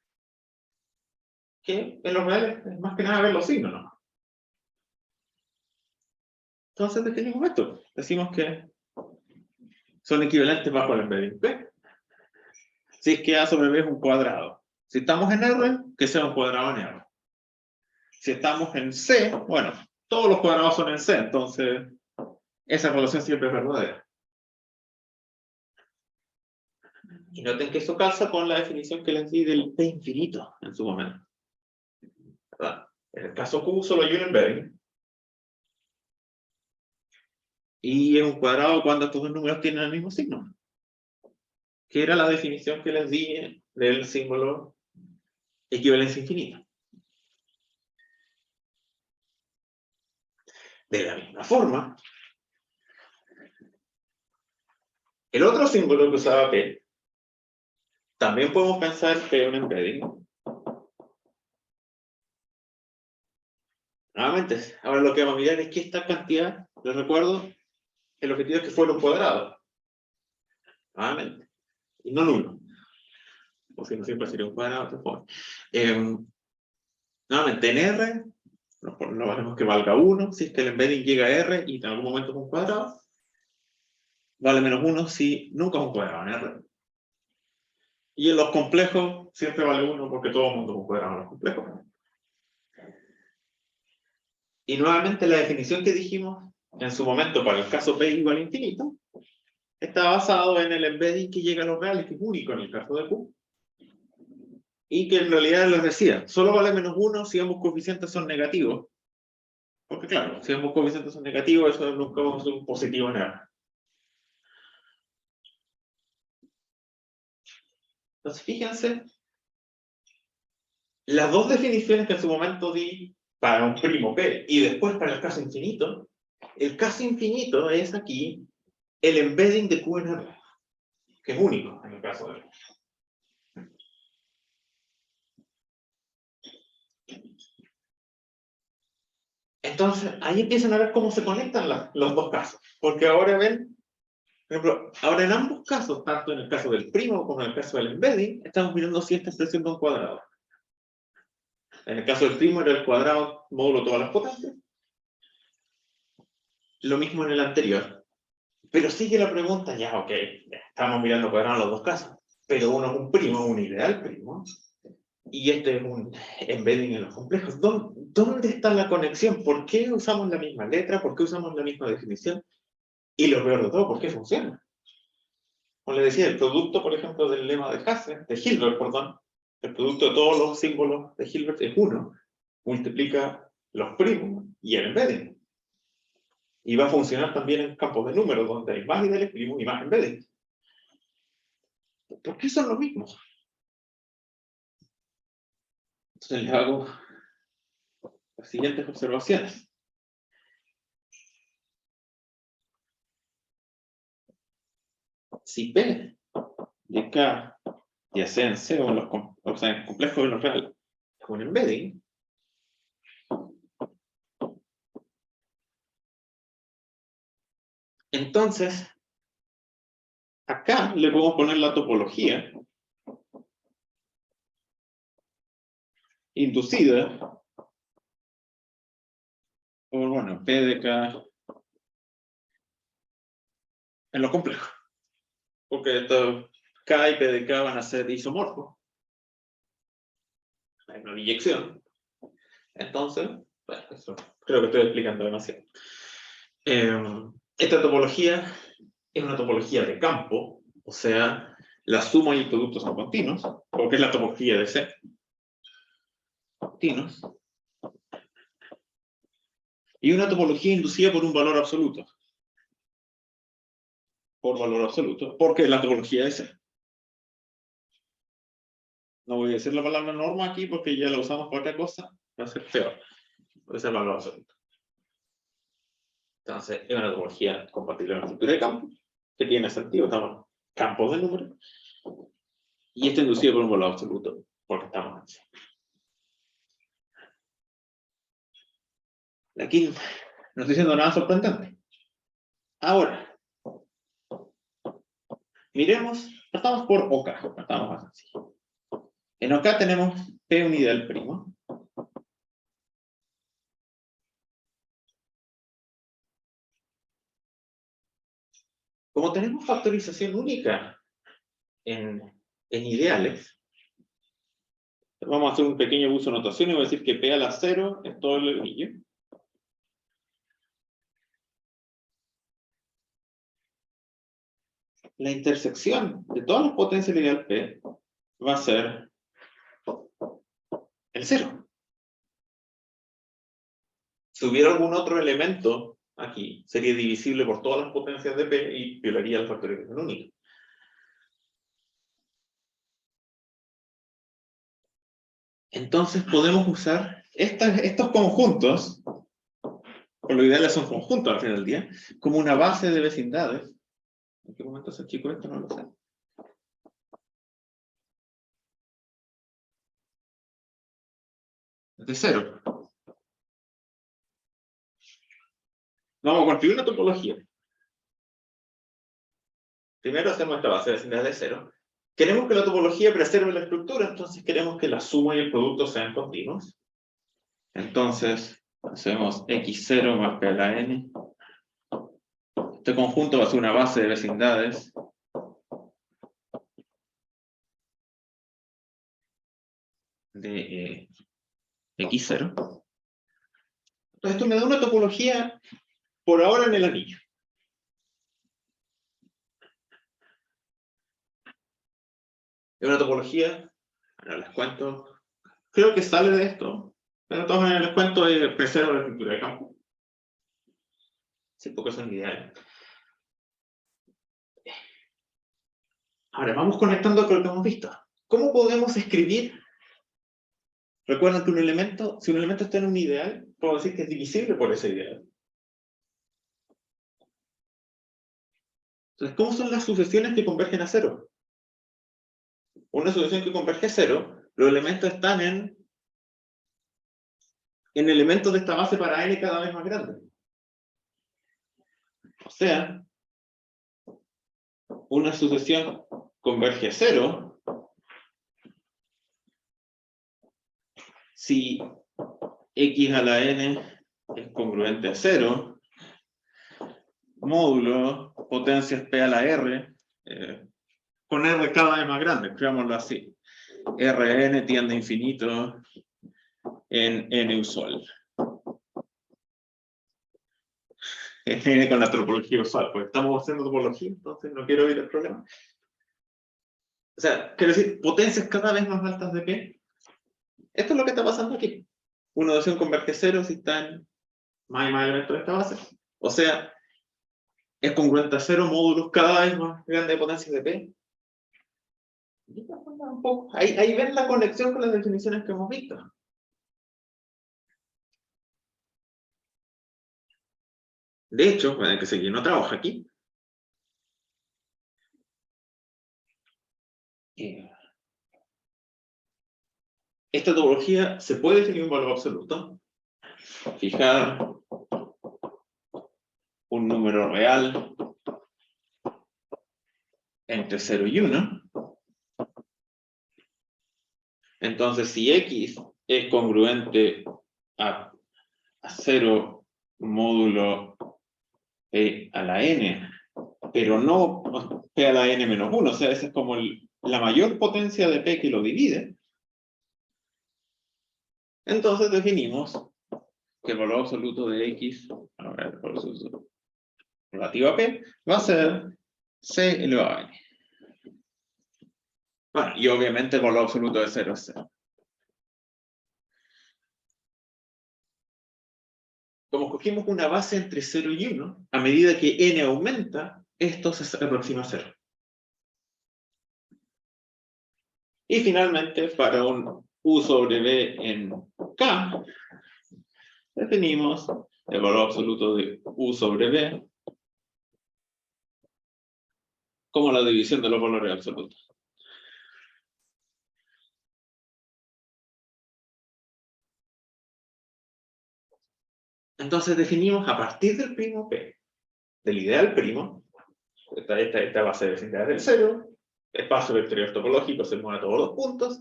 Que en los reales es más que nada ver los signos, ¿no? Entonces definimos esto. Decimos que son equivalentes bajo el embedding P. Si es que A sobre B es un cuadrado. Si estamos en R, que sea un cuadrado en R. Si estamos en C, bueno, todos los cuadrados son en C, entonces esa relación siempre es verdadera. Y noten que eso calza con la definición que les di del P infinito en su momento. ¿Verdad? En el caso Q solo hay un embedding. Y es un cuadrado cuando estos dos números tienen el mismo signo. Que era la definición que les di del símbolo equivalencia infinita. De la misma forma, el otro símbolo que usaba P, también podemos pensar P un embedding. Nuevamente, ahora lo que vamos a mirar es que esta cantidad, les recuerdo, el objetivo es que fuera un cuadrado. Nuevamente. Y no nulo. O si no, siempre sería un cuadrado. Nuevamente, en R, no valemos que valga 1 si es que el embedding llega a R y en algún momento es un cuadrado. Vale menos 1 si nunca es un cuadrado en R. Y en los complejos siempre vale 1 porque todo el mundo es un cuadrado en los complejos. Y nuevamente la definición que dijimos en su momento para el caso P igual a infinito está basado en el embedding que llega a los reales, que es único en el caso de Q. Y que en realidad les decía, solo vale menos 1 si ambos coeficientes son negativos. Porque claro, si ambos coeficientes son negativos, eso nunca va a ser un positivo en R. Entonces, fíjense, las dos definiciones que en su momento di para un primo P y después para el caso infinito es aquí el embedding de Q en R, que es único en el caso de R. Entonces, ahí empiezan a ver cómo se conectan los dos casos. Porque ahora ven, por ejemplo, ahora en ambos casos, tanto en el caso del primo como en el caso del embedding, estamos mirando si esta expresión de un cuadrado. En el caso del primo era el cuadrado módulo todas las potencias. Lo mismo en el anterior. Pero sigue la pregunta, ya, ok, ya estamos mirando cuadrados en los dos casos. Pero uno es un primo, un ideal primo. Y este es un embedding en los complejos. ¿Dónde está la conexión? ¿Por qué usamos la misma letra? ¿Por qué usamos la misma definición? Y lo peor de todo, ¿por qué funciona? Como les decía, el producto, por ejemplo, del lema de Hilbert, perdón, el producto de todos los símbolos de Hilbert es 1. Multiplica los primos y el embedding. Y va a funcionar también en campos de números, donde hay más ideales primos y más embedding. ¿Por qué son los mismos? Entonces les hago las siguientes observaciones. Si P de K, ya sea en C o en complejos de los reales, es un embedding, entonces acá le podemos poner la topología inducida por, bueno, P de K en lo complejo. porque esto, K y P de K van a ser isomorfos. Hay una biyección. Entonces, bueno, eso creo que estoy explicando demasiado. Esta topología es una topología de campo, o sea, la suma y el producto son continuos, porque es la topología de C. Continuos. Y una topología inducida por un valor absoluto. Por valor absoluto, porque es la topología de C. No voy a decir la palabra norma aquí porque ya la usamos para otra cosa, va a ser peor. Puede ser valor absoluto. Entonces, es una topología compatible con la estructura de campo, que tiene sentido, estamos campos de números, y está inducida por un valor absoluto, porque estamos en C. Aquí no estoy diciendo nada sorprendente. Ahora, miremos, partamos por OK, partamos más sencillo. En OK tenemos P un ideal primo. Como tenemos factorización única en ideales, vamos a hacer un pequeño uso de notación y voy a decir que P a la 0 es todo el anillo. La intersección de todas las potencias del ideal P va a ser el 0. Si hubiera algún otro elemento aquí, sería divisible por todas las potencias de P y violaría la factorización única. Entonces podemos usar estos conjuntos, por lo ideal son conjuntos al final del día, como una base de vecindades. ¿En qué momento se chico esto? No lo sé. De 0. Vamos a construir una topología. Primero hacemos esta base de vecindades de 0. Queremos que la topología preserve la estructura, entonces queremos que la suma y el producto sean continuos. Entonces, hacemos x0 más p a la n. Este conjunto va a ser una base de vecindades de x0. Entonces, esto me da una topología por ahora en el anillo. Es una topología, bueno, les cuento, creo que sale de esto, pero de todas maneras les cuento preserva la estructura de campo. Sí, porque son ideales. Ahora, vamos conectando con lo que hemos visto. ¿Cómo podemos escribir? Recuerden que un elemento, si un elemento está en un ideal, puedo decir que es divisible por ese ideal. Entonces, ¿cómo son las sucesiones que convergen a 0? Una sucesión que converge a 0, los elementos están en elementos de esta base para n cada vez más grande. O sea, una sucesión converge a 0 si x a la n es congruente a 0, módulo potencias p a la r, con r cada vez más grande, escribámoslo así. Rn tiende a infinito en n usual. N con la topología usual, pues estamos haciendo topología, entonces no quiero ir al problema. O sea, quiero decir, potencias cada vez más altas de P. Esto es lo que está pasando aquí. Una notación converge a 0 si están más y más elementos de esta base. O sea, es congruente a 0 módulos cada vez más grandes de potencias de P. Un poco. Ahí ven la conexión con las definiciones que hemos visto. De hecho, que seguir no trabaja aquí. Esta topología se puede definir un valor absoluto. Fijar un número real entre 0 y 1. Entonces, si x es congruente a 0 módulo e a la n, pero no P a la n menos 1, o sea, esa es como la mayor potencia de P que lo divide. Entonces definimos que el valor absoluto de X, a ver, el valor absoluto relativo a P, va a ser C elevado a N. Bueno, y obviamente el valor absoluto de 0 es 0. Como escogimos una base entre 0 y 1, a medida que n aumenta, esto se aproxima a 0. Y finalmente, para un U sobre B en K, definimos el valor absoluto de U sobre B como la división de los valores absolutos. Entonces definimos a partir del primo P, del ideal primo, esta base de vecindad del 0, espacio vectorial topológico se mueve a todos los puntos,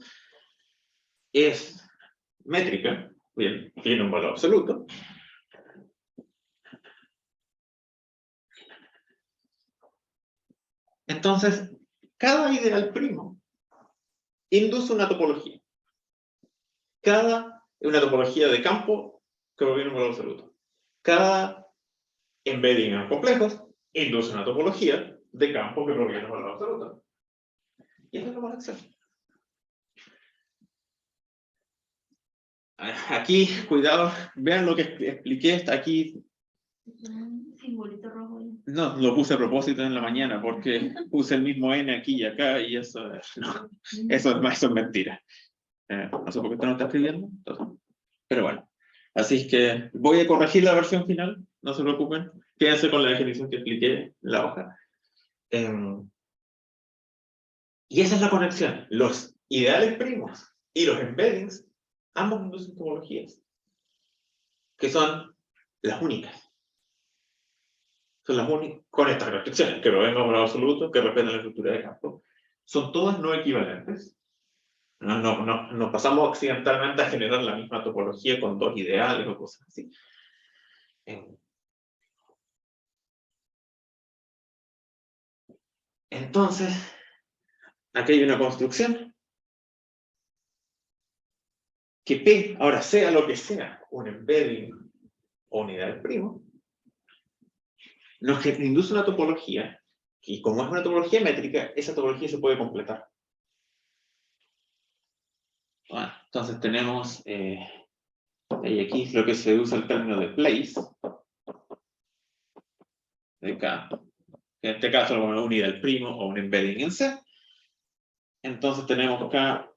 es métrica, bien, tiene un valor absoluto. Entonces, cada ideal primo induce una topología. Una topología de campo que proviene de un valor absoluto. Cada embedding en complejos induce una topología de campo que proviene de un valor absoluto. Y esa es la conexión. Aquí, cuidado, vean lo que expliqué hasta aquí. Simbolito rojo. No, lo puse a propósito en la mañana porque puse el mismo n aquí y acá y eso, no, eso es mentira. No sé por qué esto no está escribiendo, entonces, pero bueno. Así es que voy a corregir la versión final, no se preocupen. Quédense con la definición que expliqué en la hoja. Y esa es la conexión. Los ideales primos y los embeddings, ambos inducen topologías, que son las únicas. Son las únicas, con estas restricciones, que provengan de un absoluto, que respetan la estructura de campo. Son todas no equivalentes. No pasamos accidentalmente a generar la misma topología con dos ideales o cosas así. Entonces, aquí hay una construcción que P, ahora sea lo que sea, un embedding o un ideal primo, nos induce una topología, y como es una topología métrica, esa topología se puede completar. Bueno, entonces tenemos y aquí lo que se usa el término de place, de K, en este caso lo vamos a unir al primo o un embedding en C. Entonces tenemos K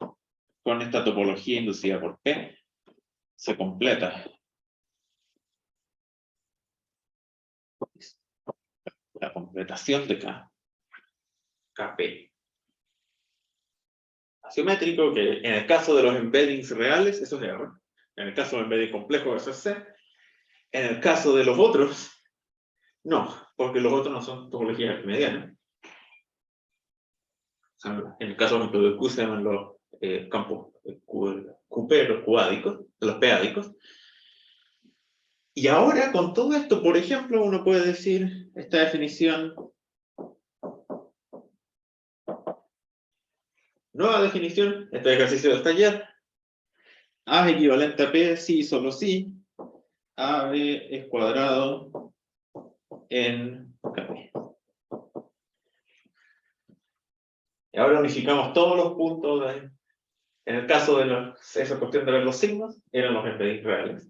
con esta topología inducida por P, se completa la completación de K, KP. Asimétrico, que en el caso de los embeddings reales, eso es R. En el caso de embedding complejo, eso es C. En el caso de los otros, no, porque los otros no son topologías medianas. En el caso de Q se llaman los campos QP, los Q-ádicos, los P-ádicos. Y ahora, con todo esto, por ejemplo, uno puede decir esta definición. Nueva definición, este ejercicio del taller. A es equivalente a P, sí, solo sí. AB es cuadrado en KP. Y ahora unificamos todos los puntos. En el caso de esa cuestión de ver los signos, eran los embeddings reales.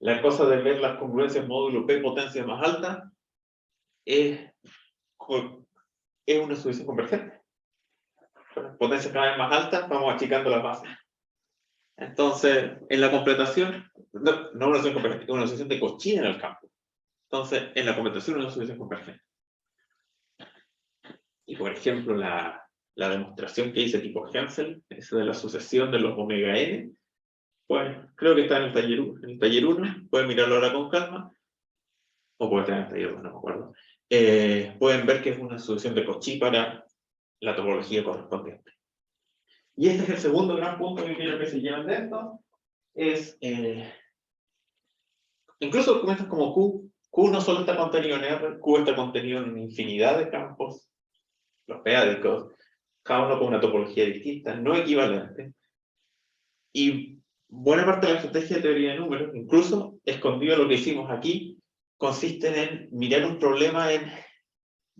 La cosa de ver las congruencias módulo P potencia más alta es una solución convergente. Potencias cada vez más altas, vamos achicando las bases. Entonces, en la completación, no una solución convergente, una solución de cochina en el campo. Entonces, en la completación, una solución convergente. Y por ejemplo, la demostración que hice tipo Hensel, esa de la sucesión de los omega n, pues creo que está en el taller 1, pueden mirarlo ahora con calma, o puede estar en el taller 2, no me acuerdo. Pueden ver que es una solución de Cauchy para la topología correspondiente. Y este es el segundo gran punto que quiero que se lleven de esto, es incluso documentos como Q no solo está contenido en R, Q está contenido en infinidad de campos, los p-ádicos, cada uno con una topología distinta, no equivalente. Y buena parte de la estrategia de teoría de números, incluso escondido lo que hicimos aquí, consiste en mirar un problema en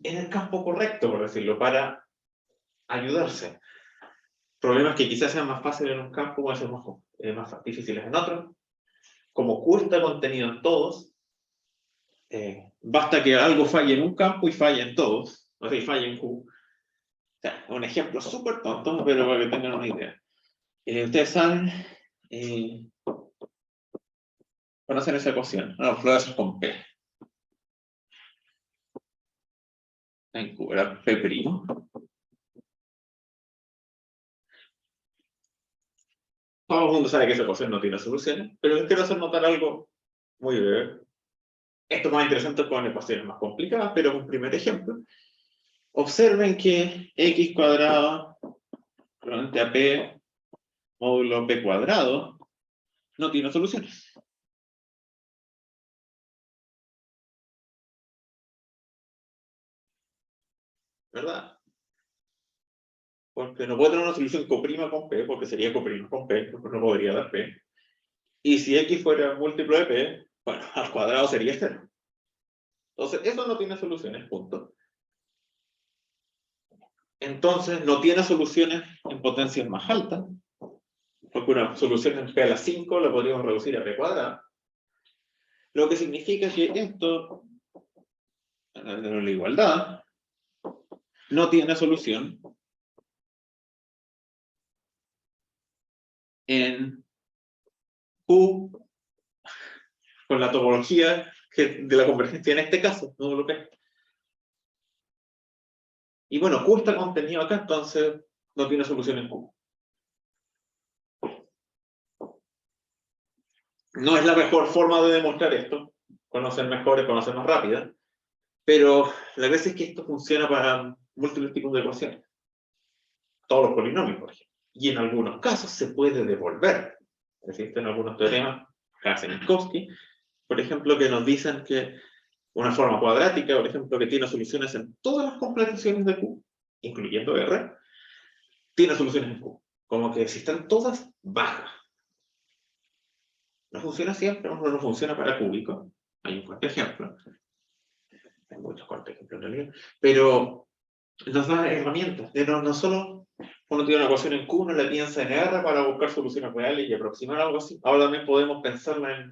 el campo correcto, por decirlo, para ayudarse. Problemas que quizás sean más fáciles en un campo, pueden ser más difíciles en otro. Como Q está contenido en todos, basta que algo falle en un campo y falle en todos, o sea, y falle en Q. O sea, un ejemplo súper tonto, pero para que tengan una idea. Ustedes saben, conocen esa ecuación, no, flores con P. En Q era P'. Todo el mundo sabe que esa ecuación no tiene soluciones, pero les quiero hacer notar algo muy breve. Esto es más interesante con ecuaciones más complicadas, pero un primer ejemplo. Observen que x cuadrado frente a p módulo p cuadrado no tiene soluciones. ¿Verdad? Porque no puede tener una solución coprima con p, porque sería coprima con p, porque no podría dar p. Y si x fuera múltiplo de p, bueno, al cuadrado sería 0. Entonces, eso no tiene soluciones, punto. Entonces, no tiene soluciones en potencias más altas, porque una solución en p a la 5 la podríamos reducir a p cuadrado. Lo que significa que esto, en la igualdad, no tiene solución en Q con la topología de la convergencia en este caso, no lo que. Y bueno, Q está contenido acá, entonces no tiene solución en Q. No es la mejor forma de demostrar esto, conocer mejor y conocer más rápida, pero la gracia es que esto funciona para múltiples tipos de ecuaciones. Todos los polinomios, por ejemplo. Y en algunos casos se puede devolver. Existen algunos teoremas, Minkowski, por ejemplo, que nos dicen que una forma cuadrática, por ejemplo, que tiene soluciones en todas las completaciones de Q, incluyendo R, tiene soluciones en Q. Como que si están todas, baja. No funciona siempre, no funciona para cúbicos. Hay un cuarto ejemplo. Hay muchos cuartos ejemplos en realidad. Pero nos da herramientas. No solo uno tiene una ecuación en Q, uno la piensa en R para buscar soluciones reales y aproximar algo así. Ahora también podemos pensarla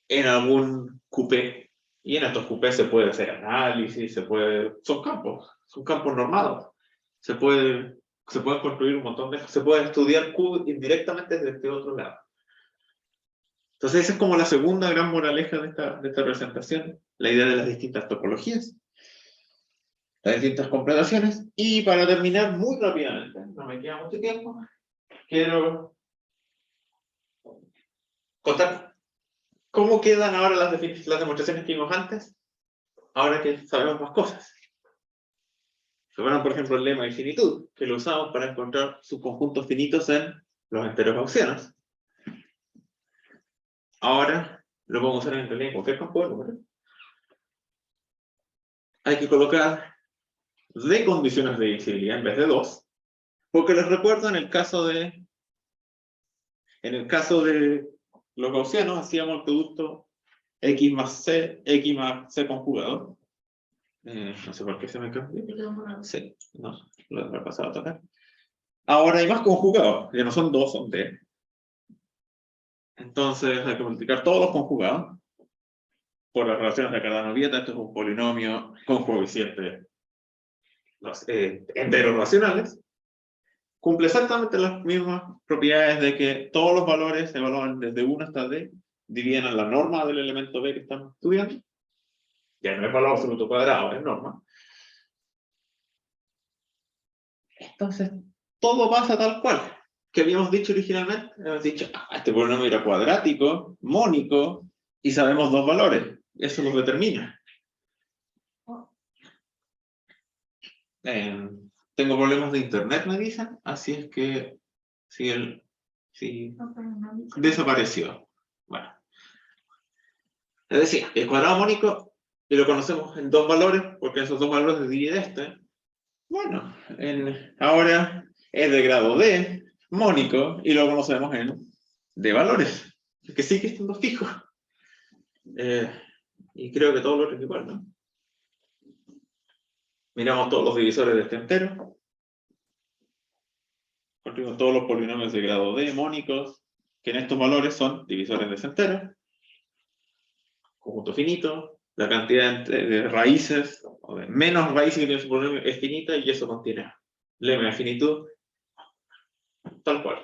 en algún QP. Y en estos QP se puede hacer análisis, son campos normados. Se puede construir un montón de. Se puede estudiar Q indirectamente desde este otro lado. Entonces, esa es como la segunda gran moraleja de esta presentación, la idea de las distintas topologías, las distintas completaciones. Y para terminar muy rápidamente, no me queda mucho tiempo, quiero contar cómo quedan ahora las demostraciones que vimos antes, ahora que sabemos más cosas. Recuerdan, por ejemplo, el lema de finitud, que lo usamos para encontrar subconjuntos finitos en los enteros gaussianos. Ahora lo podemos usar en realidad en cualquier campo de números. Hay que colocar de condiciones de divisibilidad en vez de 2, porque les recuerdo en el caso de los gaussianos hacíamos el producto x más c conjugado. No sé por qué se me cambió. Sí, no, lo he pasado a tocar. Ahora hay más conjugados, ya no son 2, son t. Entonces hay que multiplicar todos los conjugados por las relaciones de Cardano-Vieta. Esto es un polinomio con coeficientes enteros racionales. Cumple exactamente las mismas propiedades de que todos los valores se evalúan desde 1 hasta d, dividen en la norma del elemento b que estamos estudiando. Ya no es valor absoluto cuadrado, es norma. Entonces, todo pasa tal cual que habíamos dicho originalmente. Habíamos dicho, este polinomio era cuadrático, mónico, y sabemos dos valores. Eso los determina. Tengo problemas de internet, me dicen, así es que si desapareció. Bueno. Les decía, el cuadrado mónico, y lo conocemos en dos valores, porque esos dos valores se divide este. Bueno, ahora es de grado D, mónico, y lo conocemos en D valores, que sigue estando fijo. Y creo que todo lo otro es igual, ¿no? Miramos todos los divisores de este entero. Construimos todos los polinomios de grado D, mónicos, que en estos valores son divisores de ese entero. Conjunto finito. La cantidad de raíces, o de menos raíces que tiene su polinomio es finita, y eso contiene lema de finitud, tal cual.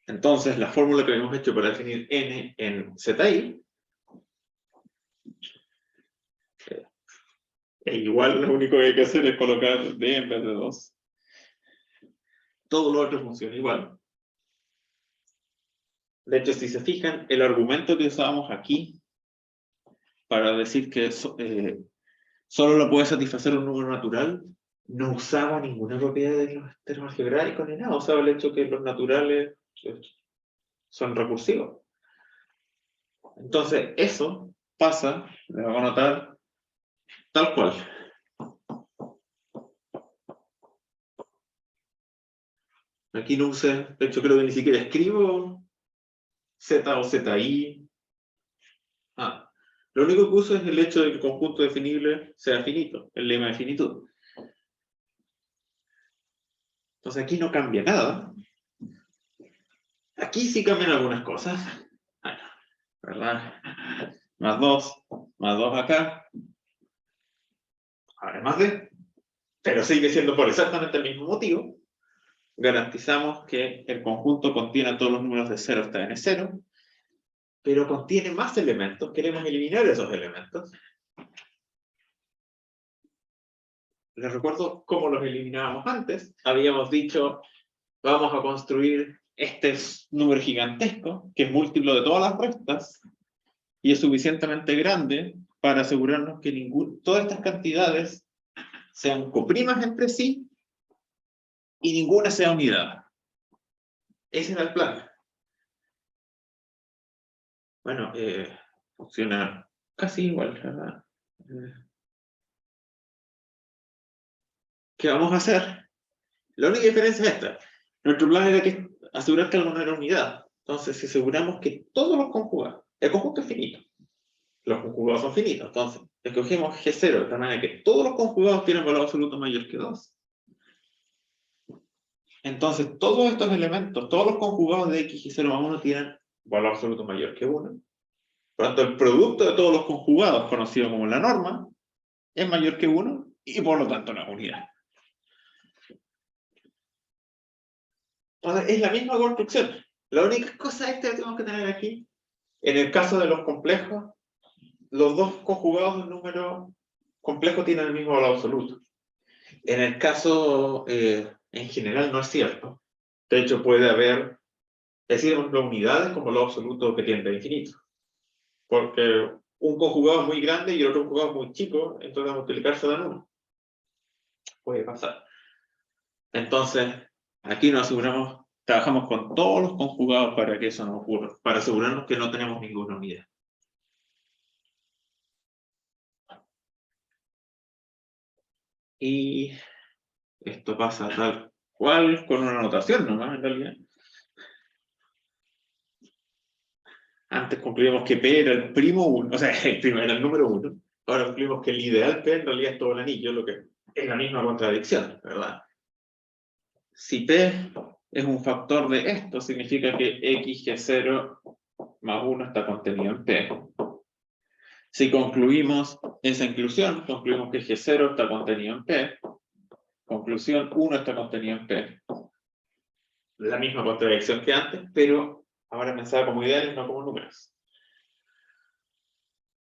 Entonces, la fórmula que habíamos hecho para definir n en ZI es igual, lo único que hay que hacer es colocar d en vez de 2. Todo lo otro funciona igual. De hecho, si se fijan, el argumento que usábamos aquí para decir que solo lo puede satisfacer un número natural, no usaba ninguna propiedad de los términos algebraicos ni nada. Usaba el hecho que los naturales son recursivos. Entonces, eso pasa, le vamos a anotar tal cual. Aquí no usé, de hecho creo que ni siquiera escribo Z o ZI. Lo único que uso es el hecho de que el conjunto definible sea finito, el lema de finitud. Entonces aquí no cambia nada. Aquí sí cambian algunas cosas. Bueno, ¿verdad? Más 2 acá. Ahora más D. Pero sigue siendo por exactamente el mismo motivo. Garantizamos que el conjunto contiene a todos los números de 0 hasta n0, pero contiene más elementos. Queremos eliminar esos elementos. Les recuerdo cómo los eliminábamos antes. Habíamos dicho, vamos a construir este número gigantesco, que es múltiplo de todas las restas, y es suficientemente grande para asegurarnos que todas estas cantidades sean coprimas entre sí, y ninguna sea unidad. Ese era el plan. Bueno, funciona casi igual, ¿verdad? ¿Qué vamos a hacer? La única diferencia es esta. Nuestro plan era asegurar que algo no era unidad. Entonces, si aseguramos que todos los conjugados, el conjunto es finito, los conjugados son finitos, entonces escogimos G0 de tal manera que todos los conjugados tienen valor absoluto mayor que 2. Entonces, todos estos elementos, todos los conjugados de x y 0 más 1 tienen valor absoluto mayor que 1. Por lo tanto, el producto de todos los conjugados, conocido como la norma, es mayor que 1 y por lo tanto no es unidad. Entonces, es la misma construcción. La única cosa esta que tenemos que tener aquí, en el caso de los complejos, los dos conjugados del número complejo tienen el mismo valor absoluto. En el caso, en general, no es cierto. De hecho, puede haber, decimos, unidades con valor absoluto que tiende a infinito. Porque un conjugado es muy grande y el otro conjugado es muy chico, entonces al multiplicarse dan 1. Puede pasar. Entonces, aquí nos aseguramos, trabajamos con todos los conjugados para que eso no ocurra, para asegurarnos que no tenemos ninguna unidad. Y esto pasa tal cual, con una notación nomás, en realidad. Antes concluimos que P era el primo 1, o sea, era el número 1. Ahora concluimos que el ideal P en realidad es todo el anillo, lo que es la misma contradicción, ¿verdad? Si P es un factor de esto, significa que XG0 más 1 está contenido en P. Si concluimos esa inclusión, concluimos que G0 está contenido en P. Conclusión, 1 está contenido en P. La misma contradicción que antes, pero ahora pensada como ideales, no como números.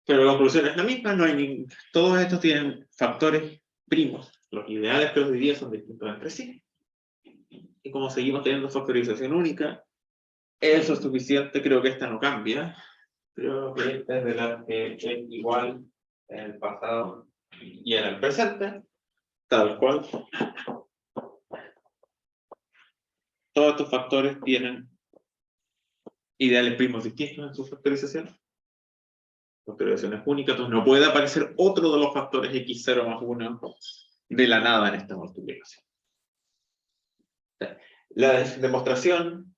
Pero la conclusión es la misma, no hay todos estos tienen factores primos. Los ideales que los dividía son distintos entre sí. Y como seguimos teniendo factorización única, eso es suficiente, creo que esta no cambia. Creo que esta es de la que es igual en el pasado y en el presente, tal cual. Todos estos factores tienen ideales primos distintos en su factorización. Factorización es única, entonces no puede aparecer otro de los factores x0 más 1 de la nada en esta multiplicación. La demostración,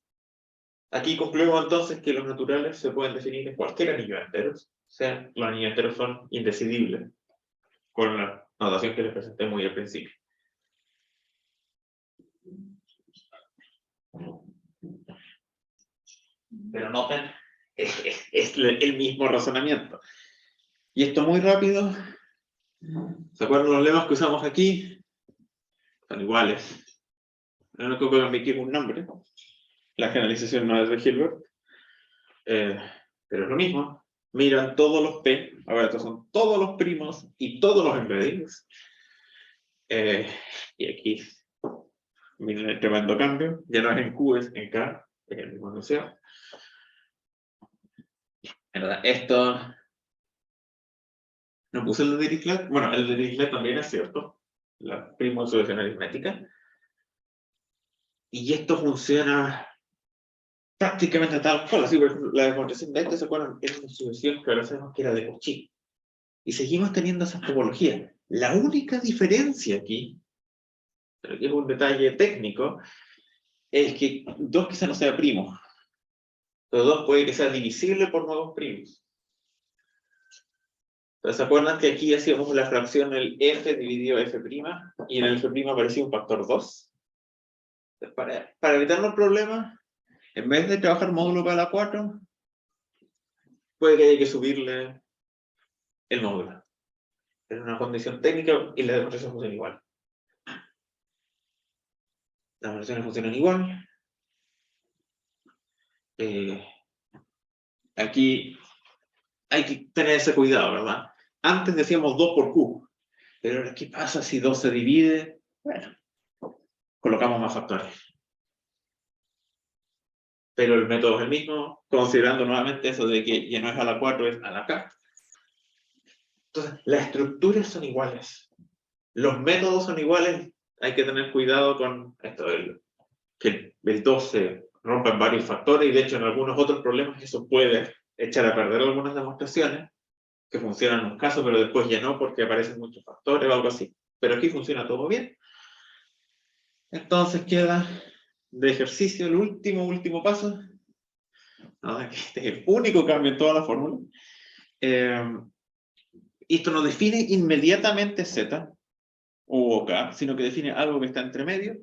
aquí concluimos entonces que los naturales se pueden definir en cualquier anillo de enteros, o sea, los anillos enteros son indecidibles, con la notación que les presenté muy al principio. Pero noten, es el mismo razonamiento. Y esto muy rápido. ¿Se acuerdan los lemas que usamos aquí? Son iguales. Lo único que cambié aquí es un nombre. La generalización no es de Hilbert. Pero es lo mismo. Miran todos los P. Ahora estos son todos los primos y todos los embeddings. Y aquí, miren el tremendo cambio. Ya no es en Q, es en K. Es el mismo enunciado. ¿Verdad? Esto... No puse el de Dirichlet. Bueno, el de Dirichlet también es cierto. La primo de solución aritmética. Y esto funciona prácticamente tal cual. Así, por ejemplo, la demostración de esto, ¿se acuerdan? Era una solución que ahora sabemos que era de Cauchy. Y seguimos teniendo esa topología. La única diferencia aquí, pero que es un detalle técnico, es que 2 quizá no sea primo. Pero 2 puede que sea divisible por nuevos primos. Entonces, ¿se acuerdan que aquí hacíamos la fracción el f dividido f', y en el f' aparecía un factor 2? Para evitarnos problemas, en vez de trabajar módulo para la 4, puede que haya que subirle el módulo. Es una condición técnica y las demostraciones funcionan igual. Las demostraciones funcionan igual. Aquí hay que tener ese cuidado, ¿verdad? Antes decíamos 2 por Q. Pero ahora, ¿qué pasa si 2 se divide? Bueno, colocamos más factores. Pero el método es el mismo, considerando nuevamente eso de que ya no es a la 4, es a la K. Entonces, las estructuras son iguales. Los métodos son iguales. Hay que tener cuidado con esto, que el 2 se rompa en varios factores, y de hecho en algunos otros problemas eso puede echar a perder algunas demostraciones que funcionan en un caso, pero después ya no, porque aparecen muchos factores o algo así. Pero aquí funciona todo bien. Entonces queda de ejercicio el último paso. Este es el único cambio en toda la fórmula. Esto no define inmediatamente Z o K, sino que define algo que está entre medio.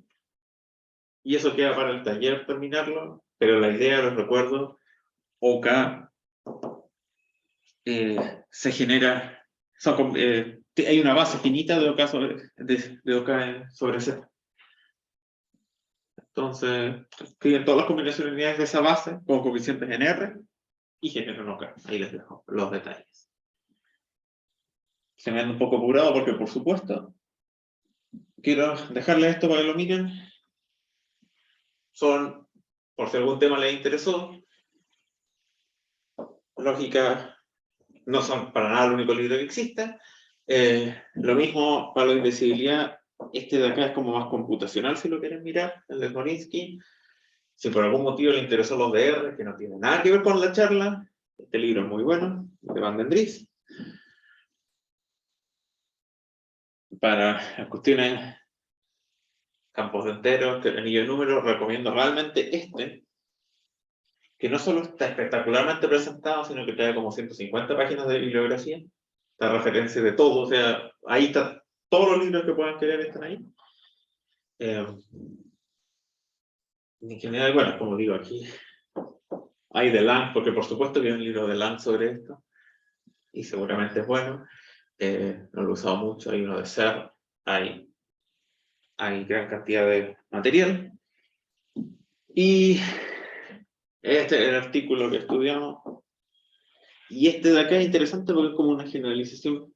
Y eso queda para el taller terminarlo, pero la idea, los recuerdo, OK se genera, hay una base finita de OK sobre Z. Entonces, escriben todas las combinaciones lineales de esa base con coeficientes en R y generan OK. Ahí les dejo los detalles. Se me anda un poco apurado porque, por supuesto, quiero dejarles esto para que lo miren. Son, por si algún tema les interesó, lógica, no son para nada el único libro que exista. Lo mismo para la indecibilidad. Este de acá es como más computacional, si lo quieren mirar, el de Zorinsky. Si por algún motivo les interesó los de R, que no tiene nada que ver con la charla, este libro es muy bueno, de Van den Dries. Para las cuestiones, campos de enteros, anillo de números, recomiendo realmente este, que no solo está espectacularmente presentado, sino que trae como 150 páginas de bibliografía, la referencia de todo, o sea, ahí está, todos los libros que puedan querer están ahí. En general, bueno, como digo, aquí hay de Lang, porque por supuesto que hay un libro de Lang sobre esto, y seguramente es bueno. No lo he usado mucho, hay uno de Serre, hay gran cantidad de material. Y este es el artículo que estudiamos. Y este de acá es interesante porque es como una generalización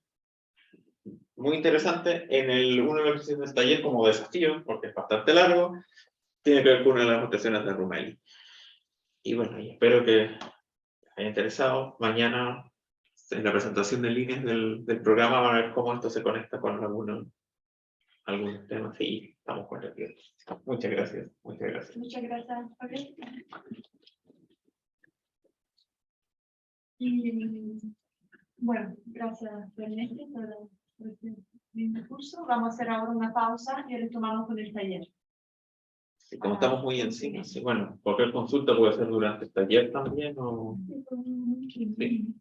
muy interesante en uno de los ejercicios del taller como desafío, porque es bastante largo, tiene que ver con una de las notaciones de Rumeli. Y bueno, y espero que les haya interesado. Mañana, en la presentación de líneas del programa, van a ver cómo esto se conecta con algunos temas y estamos con el. Muchas gracias. Muchas gracias. Muchas gracias. Y bueno, gracias Ernesto por este lindo curso. Vamos a hacer ahora una pausa y retomamos con el taller. Y como estamos muy encima, sí, bueno, cualquier consulta puede ser durante el taller también o... Sí.